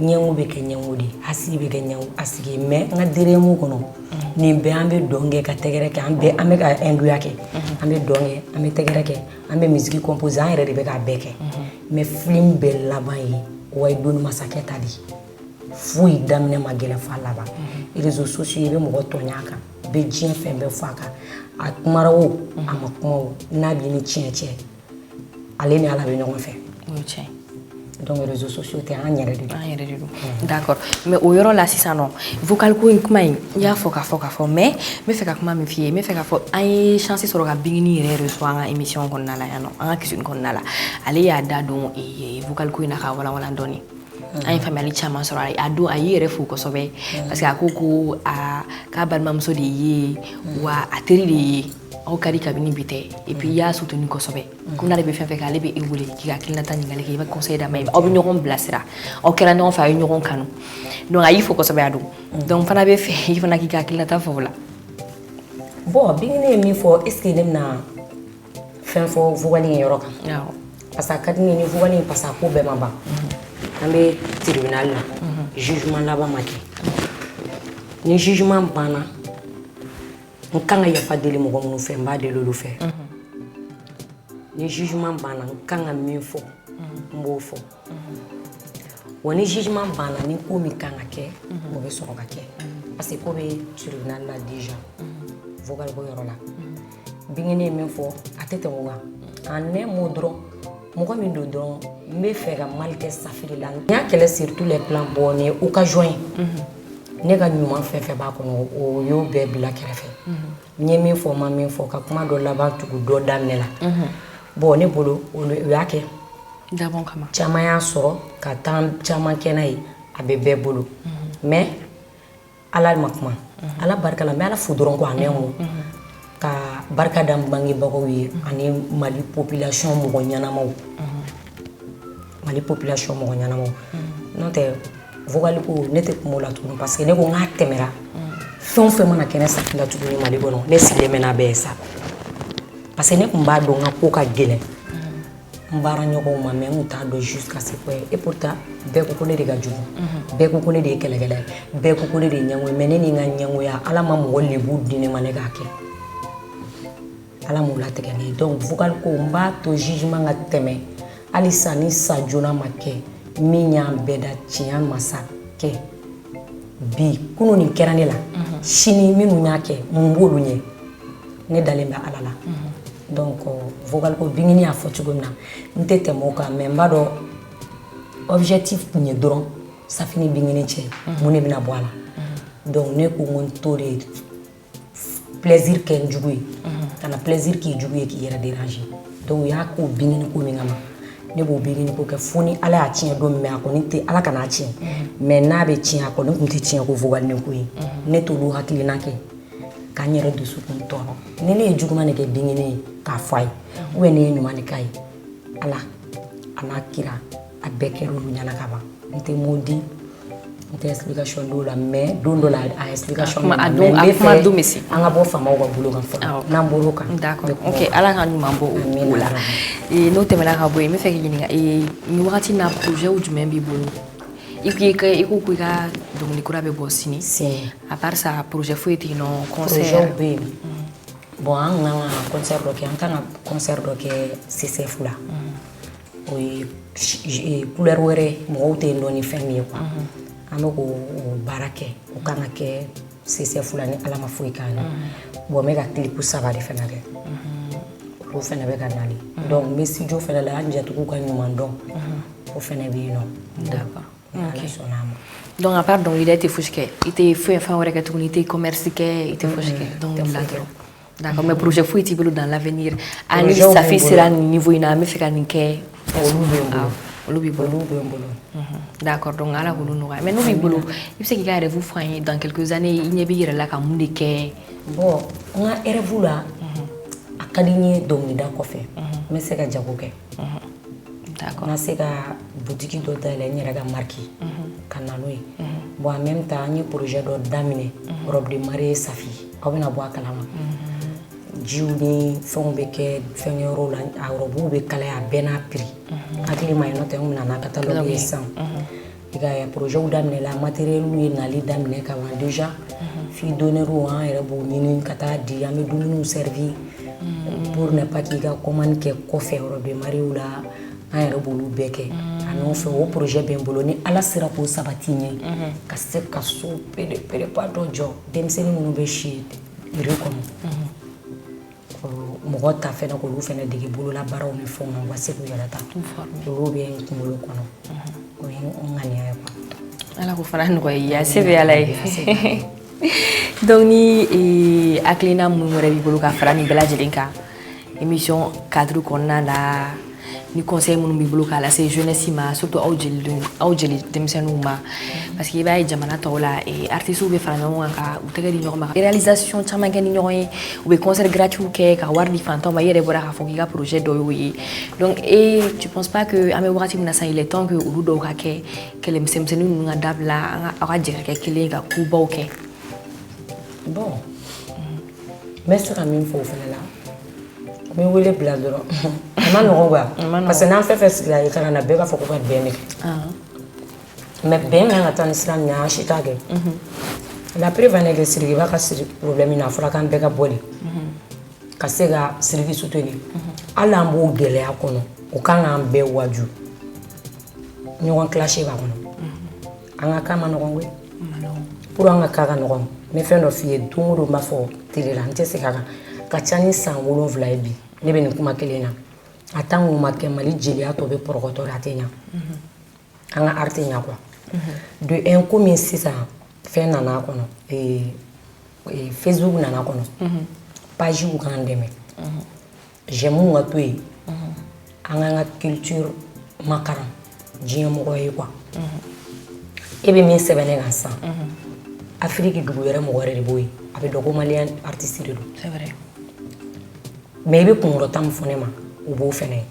ɲɛngo bɛ kɛ ɲɛngo de ye hasigi bɛ kɛ hasigi ye mais n ka DREAM kɔnɔ nin bɛɛ an bɛ dɔn kɛ ka tɛgɛrɛ kɛ an bɛ ka hinduya kɛ an bɛ dɔn kɛ an bɛ tɛgɛrɛ kɛ an bɛ musique composer an yɛrɛ de bɛ k'a bɛɛ kɛ mais film bɛɛ laban ye wayi doni masakɛ ta de foyi daminɛ ma gɛlɛn fa laban réseaux sociaux i bɛ mɔgɔ tɔɲɔ a kan i bɛ diɲɛ fɛn bɛɛ fɔ a kan a kumara o a ma kuma o n'a b'i ni tiɲɛ cɛ ale ni ala bɛ ɲɔgɔn fɛ donc réseaux sociaux tɛ an yɛrɛ de don
d'accord mais o yɔrɔ la sisan nɔ vocal ko in kuma in n y'a fɔ k'a fɔ mais n bɛ fɛ ka kuma min f'i ye n bɛ fɛ k'a fɔ an ye chance sɔrɔ ka Bingini yɛrɛ reçoit an ka émission kɔnɔna la yan nɔ an ka cuisine kɔnɔna la ale y'a da don vocal ko in na k'a walawala dɔɔni an ye faamuyali caman sɔrɔ a don a y'i yɛrɛ fo kosɛbɛ parce que a ko k'a balimamuso de ye wa a teri de ye aw ka di kabini bi tɛ et puis i y'a soutenu kosɛbɛ ko n'ale bɛ fɛn fɛn kɛ ale bɛ e wele k'i ka hakilinata ɲininkali kɛ i bɛ conseil d'a ma aw bɛ ɲɔgɔn bilasira aw kɛra ɲɔgɔn fɛ a ye ɲɔgɔn kanu donc a y'i fo kosɛbɛ a don donc fana bɛ fɛ i fana k'i ka hakilinata fɔ o la
bon Bingini ye min fɔ est ce que ne bɛna fɛn fɔ vocal in yɔrɔ kan parce que a ka di ne ye ni vocal in parce que a ko bɛɛ ma ban an bɛ tribunal la jugement laban ma kɛ ni jugement banna n kan ka yafa deli mɔgɔ minnu fɛ n b'a deli olu fɛ ni jugement banna kan ka min fɔ n b'o fɔ wa ni jugement banna ni ko min kan ka kɛ o bɛ sɔrɔ ka kɛ parce que ko bɛ tribunal la déjà vocal bɔ yɔrɔ la bingeni ye min fɔ a tɛ tɛmɛ o kan en un mot dɔrɔn mɔgɔ min don dɔrɔn n bɛ fɛ ka mal kɛ Safi de la n y'a kɛlɛ sur tous les plans bon ni occasion ye ne ka ɲuman fɛn fɛn b'a kɔnɔ o y'o bɛɛ bila kɛrɛfɛ n ye min fɔ ma min fɔ ka kuma dɔ laban tugu dɔ daminɛ la bon ne bolo o y'a kɛ
dabɔn kama
caman y'a sɔrɔ ka temps caman kɛ n'a ye a bɛ bɛɛ bolo mais ala ma kuma ala barika la n bɛ ala fo dɔrɔn ko a nɛn ka barika da n bangebagaw ye ani Mali population mɔgɔ ɲɛnamaw Mali population mɔgɔ ɲɛnamaw n'o tɛ vocal ko ne tɛ kuma o la tuguni parce que ne ko n k'a tɛmɛra fɛn o fɛn mana kɛ ne Safi la tuguni Mali kɔnɔ ne sigilen bɛ n'a bɛɛ ye sa parce que ne tun b'a dɔn n ka ko ka gɛlɛn n baara ɲɔgɔnw ma mais n tun t'a dɔn jusqu'à ce point et pourtant bɛɛ ko ko ne de ka jugu bɛɛ ko ko ne de ye kɛlɛkɛla ye bɛɛ ko ko ne de ye ɲɛngo ye mais ne ni n ka ɲɛngoya ala ma mɔgɔ lebu di ne ma ne k'a kɛ ala m'o latigɛ ne ye donc vocal ko n b'a to jugement ka tɛmɛ halisa ni sa joona ma kɛ min y'an bɛɛ da tiɲɛ ma sa kɛ bi kunun nin kɛra ne la sini minnu y'a kɛ mun b'olu ɲɛ ne dalen bɛ ala la donc vocal ko bingeni y'a fɔ cogo min na n tɛ tɛmɛ o kan mais n b'a dɔn objectif tun ye dɔrɔn Safi ni bingeni cɛ mun de bɛna bɔ a la donc ne ko n to de plaisir kɛ n jugu ye ka na plaisir k'i jugu ye k'i yɛrɛ déranger donc u y'a ko bingeni ko min kama ne b'o bingeni ko kɛ fo ni ala y'a tiɲɛ don min mais a kɔni tɛ ala kan'a tiɲɛ mais n'a bɛ tiɲɛ a kɔni tun tɛ tiɲɛ ko vocal ni ko ye ne t'olu hakilina kɛ k'an yɛrɛ dusukun tɔɔrɔ ni ne ye juguman de kɛ bingeni ye k'a fɔ a ye ou bien ne ye ɲuman de k'a ye ala a n'a kira a bɛɛ kɛra olu ɲɛna ka ban n tɛ mot di n tɛ explication d'o la mais don dɔ la a explication bɛ na mais n bɛ fɛ an ka bɔ faamaw ka bolo kan fɔlɔ n'an bɔr'o kan
d'accord ok ala ka ɲuman bɔ o la n'o tɛmɛna ka bɔ yen n bɛ fɛ k'i ɲininka nin wagati n'a projet jumɛn b'i bolo i ko k'i ka dɔnkili kura bɛ bɔ sini à part ça projet foyi tɛ yen nɔ concert
bɛ yen bon an kan ka concert dɔ kɛ an kan ka concert dɔ kɛ CCF la o ye couleur wɛrɛ mɔgɔw tɛ yen nɔ ni fɛn min ye quoi an bɛ k'o baara kɛ o kan ka kɛ CCF la ni ala ma foyi k'an na bon n bɛ ka clip 3 de fana kɛ olu fana bɛ ka nali donc n bɛ studio fana la an jatigiw ka ɲuman dɔn o fana bɛ yen nɔ
d'accord ok donc à part dɔnkili da i tɛ fosi kɛ i tɛ fɛn wɛrɛ kɛ tuguni i tɛ commerce kɛ i tɛ fosi kɛ dɔnkili la dɔrɔn d'accord mais projet foyi t'i bolo dans l'avenir ani Safi sera nin niveau in na an bɛ fɛ ka nin kɛ olu b'i bolo d'accord donc ala k'olu nɔgɔya mais n'o b'i bolo i bɛ se k'i ka rêve fɔ an ye dans quelques années i ɲɛ b'i yɛrɛ la ka mun de kɛ
bon n ka rêve la a ka di n ye dɔnkilida kɔfɛ n bɛ se ka jago kɛ d'accord n ka se ka boutique dɔ dayɛlɛ n yɛrɛ ka marque ka na n'o ye bon en même temps n ye projet dɔ daminɛ robe de mariée Safi aw bɛna bɔ a kalama jiw ni fɛnw bɛ kɛ fɛn yɔrɔw la a robew bɛ kalaya a bɛɛ n'a prix hakili ma ye n'o tɛ n nana catalogue ye sisan i ka projetw daminɛ la matériel ye nali daminɛ ka ban déjà fille d'honneur an yɛrɛ b'o ɲini ka taa di an bɛ dumuniw servir pour ne pas k'i ka commande kɛ kɔfɛ robe de mariée la an yɛrɛ b'olu bɛɛ kɛ a n'o fɛ o projet bɛ n bolo ni ala sera k'o sabati n ye ka se ka so perepa dɔ jɔ denmisɛnnin minnu bɛ si yiri kɔnɔ mɔgɔ ta fɛnɛ k'olu fɛnɛ dege bolola baaraw ni fɛnw na u ka se k'u yɛrɛ ta olu bɛ n kunkolo kɔnɔ o ye n ŋaniya ye quoi
ala k'o fana nɔgɔya i ye a se bɛ ala ye donc ni hakilina minnu wɛrɛ b'i bolo ka fara nin bɛɛ lajɛlen kan émission cadre kɔnɔna la ni conseil minnu b'i bolo k'a lase jeunesse ma surtout aw jeli denmisɛnninw ma parce que i b'a ye jamana tɔw la artistes bɛ fara ɲɔgɔn kan ka u tɛgɛ di ɲɔgɔn ma réalisation caman kɛ ni ɲɔgɔn ye u bɛ concert gratuit kɛ ka wari di fantanw ma i yɛrɛ bɔra k'a fɔ k'i ka projet dɔ y'o ye donc tu penses pas que an bɛ wagati min na sisan il est temps que olu dɔw ka kɛ kɛlɛmisɛnninw ninnu ka dabila aw ka jɛ ka kɛ kelen ka kubaw kɛ
bon n bɛ se ka min fɔ o fana la n bɛ wele bila dɔrɔn a ma nɔgɔn quoi parce que n'an fɛn fɛn sigila écran na bɛɛ b'a fɔ ko ka bɛn de kɛ mais bɛn kan ka taa ni sira min ye an si t'a kɛ la preuve ne kɛ Sidikiba ka problème na a fɔra k'an bɛɛ ka bɔ de ka se ka service to ni ala an b'o gɛlɛya kɔnɔ o kan k'an bɛɛ waju ɲɔgɔn classe b'a kɔnɔ an ka kan ma ɲɔgɔn koyi pour an ka kan ka ɲɔgɔn n bɛ fɛn dɔ f'i ye don o don n b'a fɔ télé la n tɛ se ka kan ka ca ni san 7 ye bi ne bɛ nin kuma kelen na a tant que o ma kɛ Mali jeliya tɔ bɛ pɔrɔgɔtɔ a tɛ ɲa an ka art tɛ ɲa quoi de un ko min sisan fɛn nana kɔnɔ Facebook nana kɔnɔ page u k'an dɛmɛ j'aime ka to yen an k'an ka culture makaran diɲɛ mɔgɔ ye quoi e bɛ min sɛbɛn ne kan sisan Afrique dugu yɛrɛ mɔgɔ yɛrɛ de b'o ye a bɛ dɔn ko malien artiste de don
c'est vrai
mais i bɛ kunkɔrɔta min fɔ ne ma o b'o fɛnɛ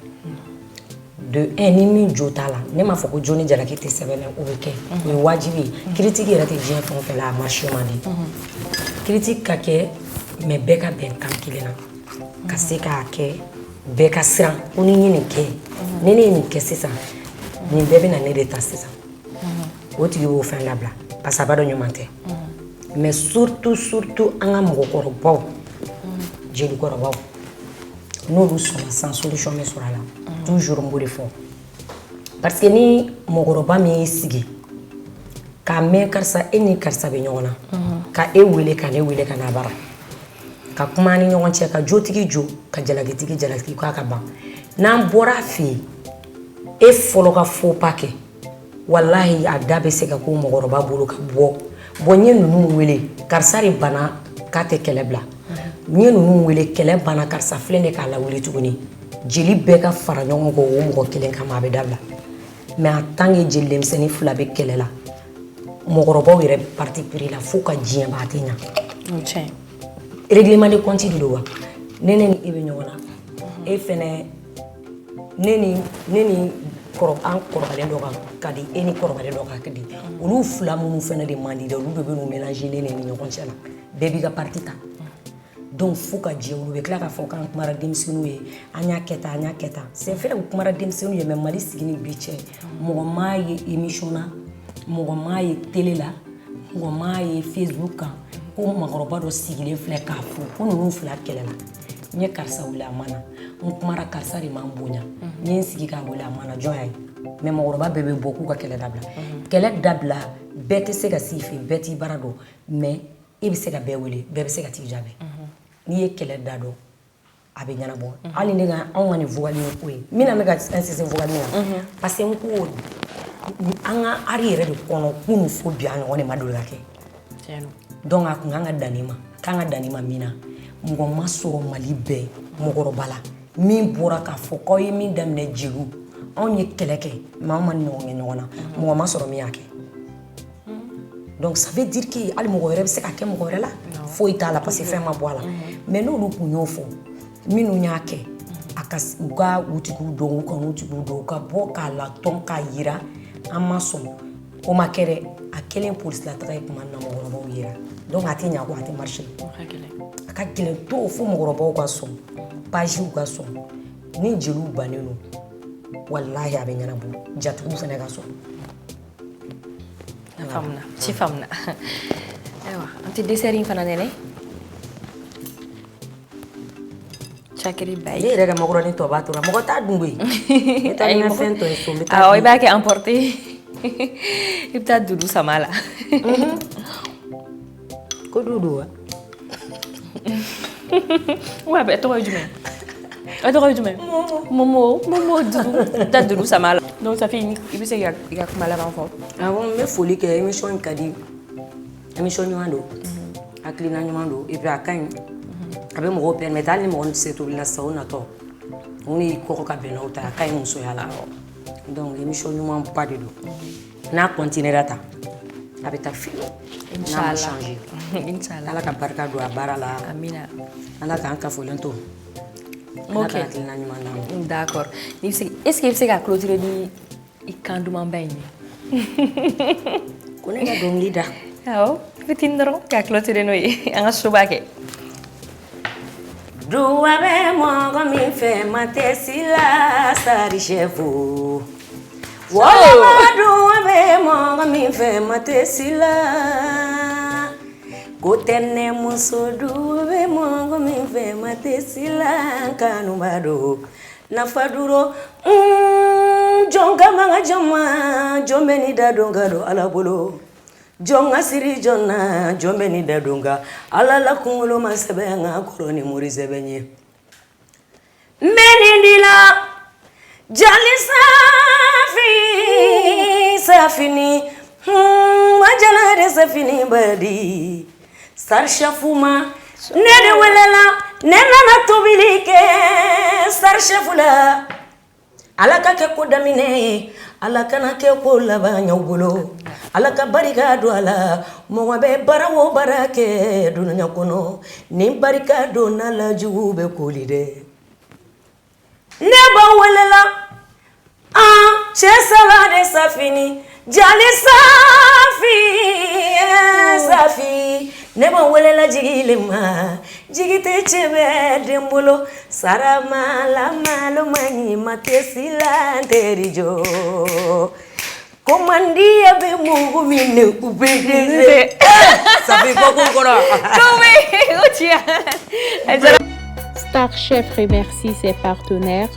de un ni min jo t'a la ne m'a fɔ ko Joni Jalaki tɛ sɛbɛn o bɛ kɛ o ye wajibi ye critique yɛrɛ tɛ diɲɛ fɛn o fɛn la a marche man di critique ka kɛ mais bɛɛ ka bɛn kan kelen na ka se k'a kɛ bɛɛ ka siran ko ni n ye nin kɛ ni ne ye nin kɛ sisan nin bɛɛ bɛ na ne de ta sisan o tigi b'o fɛn labila parce que a b'a dɔn ɲuman tɛ mais surtout an ka mɔgɔkɔrɔbaw jelikɔrɔbaw n'olu sɔnna sans solution bɛ sɔrɔ a la toujours n b'o de fɔ parce que ni mɔgɔkɔrɔba min y'i sigi k'a mɛn karisa e ni karisa bɛ ɲɔgɔn na ka e wele ka ne wele ka n'a bara ka kuma ni ɲɔgɔn cɛ ka jotigi jo ka jalakitigi jalaki k'a ka ban n'an bɔra a fɛ yen e fɔlɔ ka faux pas kɛ wallahi a da bɛ se ka k'o mɔgɔkɔrɔba bolo ka bɔ bon n ye ninnu wele karisa de banna k'a tɛ kɛlɛ bila n ye ninnu wele kɛlɛ banna karisa filɛ de k'a lawuli tuguni jeli bɛɛ ka fara ɲɔgɔn kan o mɔgɔ kelen kama a bɛ dabila mais en tant que jeli denmisɛnnin fila bɛ kɛlɛ la mɔgɔkɔrɔbaw yɛrɛ parti pris la fo ka diɲɛ ba a tɛ ɲa règlement de compte de don wa ne ni e bɛ ɲɔgɔn na e fɛnɛ ne ni an kɔrɔbalen dɔ ka di e ni kɔrɔbalen dɔ ka di olu fila minnu fɛnɛ de man di dɛ olu de bɛ n'u mélanger ne ni ɲɔgɔn cɛ la bɛɛ b'i ka parti ta donc fo ka diɲɛ olu bɛ tila k'a fɔ k'an kumara denmisɛnninw ye an y'a kɛ tan an y'a kɛ tan c'est vrai u kumara denmisɛnninw ye mais Mali sigi ni bi cɛ mɔgɔ m'a ye émission na mɔgɔ m'a ye télé la mɔgɔ m'a ye Facebook kan ko mɔgɔkɔrɔba dɔ sigilen filɛ k'a fɔ ko ninnu fila kɛlɛ la n ye karisa wele a ma na n kumara karisa de man bonya n ye n sigi k'a wele a ma na jɔn y'a ye mais mɔgɔkɔrɔba bɛɛ bɛ bɔ k'u ka kɛlɛ dabila kɛlɛ dabila bɛɛ tɛ se ka s'i fɛ bɛɛ t'i baara dɔn mais e bɛ se ka bɛɛ wele bɛɛ bɛ se ka t'i jaabi n'i ye kɛlɛ da dɔn a bɛ ɲɛnabɔ hali ne ka anw ka nin vocal ye ko ye n bɛna bɛ ka insister vocal na parce que n ko an ka art yɛrɛ de kɔnɔ kunun fo bi a ɲɔgɔn de ma deli ka kɛ donc a kun kan ka dan nin ma k'an ka dan nin ma min na mɔgɔ ma sɔrɔ Mali bɛɛ mɔgɔkɔrɔba la min bɔra k'a fɔ k'aw ye min daminɛ jeliw anw ye kɛlɛ kɛ mais anw ma ɲɔgɔn kɛ ɲɔgɔn na mɔgɔ ma sɔrɔ min y'a kɛ donc ça veut dire que hali mɔgɔ wɛrɛ bɛ se ka kɛ mɔgɔ wɛrɛ la foyi t'a la parce que fɛn ma bɔ a la mais n'olu kun y'o fɔ minnu y'a kɛ a ka u ka u tigiw dɔn u ka n'u tigiw dɔn u ka bɔ k'a latɔn k'a yira an ma sɔn o ma kɛ dɛ a kelen polisila taga ye tuma min na mɔgɔkɔrɔbaw yera donc a tɛ ɲa ko a tɛ marcher a ka gɛlɛn trop fo mɔgɔkɔrɔbaw ka sɔn pagew ka sɔn ni jeliw bannen don wallahi a bɛ ɲɛnabɔ jatigiw fana ka sɔn
famna ci famna aywa anti dessert in fana nene chakiri bay
ne yɛrɛ ka macaroni tɔ b'a tora mɔgɔ t'a dun koyi ne ta ni fɛn tɔ ye so n bɛ taa
ah i b'a kɛ emporter i bɛ taa dudu sama la
ko dudu wa
wa bɛ tɔgɔ ye jumɛn a tɔgɔ ye jumɛn momo dudu taa dudu sama la donc ça fait i bɛ se k'i ka kuma laban fɔ
awɔ n bɛ foli kɛ émission in ka di émission ɲuman don hakilina ɲuman don et puis a ka ɲi a bɛ mɔgɔw permettre hali ni mɔgɔ min tɛ se tobili la sisan o natɔ o ni kɔkɔ ka bɛn n'aw ta a ka ɲi musoya la donc émission ɲuman ba de don n'a continuera tan a bɛ taa fili n'a ma changer
inchallah
ala ka barika don a baara la
amina
ala k'an kafolen to ala ka hakilina ɲuman d'an ma
d'accord est-ce que i bɛ se ka clôturer ni i kan dumanba in ye
ko ne ka dɔnkili da
awɔ fitinin dɔrɔn ka clôturer n'o ye an ka soba kɛ
duwa bɛ mɔgɔ min fɛ ma tɛ si la sari chefo walima duwa bɛ mɔgɔ min fɛ ma tɛ si la Kotene musodu be mongo mi fe mate silanka numado na faduro jonga manga jama jombeni dadonga do alabolo jonga siri jonna jombeni dadonga alala kungulo masebenga koroni muri sebenye menindila jali safini majala de safini badi sarshafuma nene welela nena na tobilike sarshafula alaka ke kodamine alaka na ke ko labanya ubulo alaka barika do ala mo be barawo barake dunya kono ni barika do na la jube kolide nebo welela chesala de safini jali safi nebo welela jigilima jigite chebe dembolo sarama la malo mani matesila terijo komandia be mungu mine ubedeze safi kokora
Star Chef remercie ses partenaires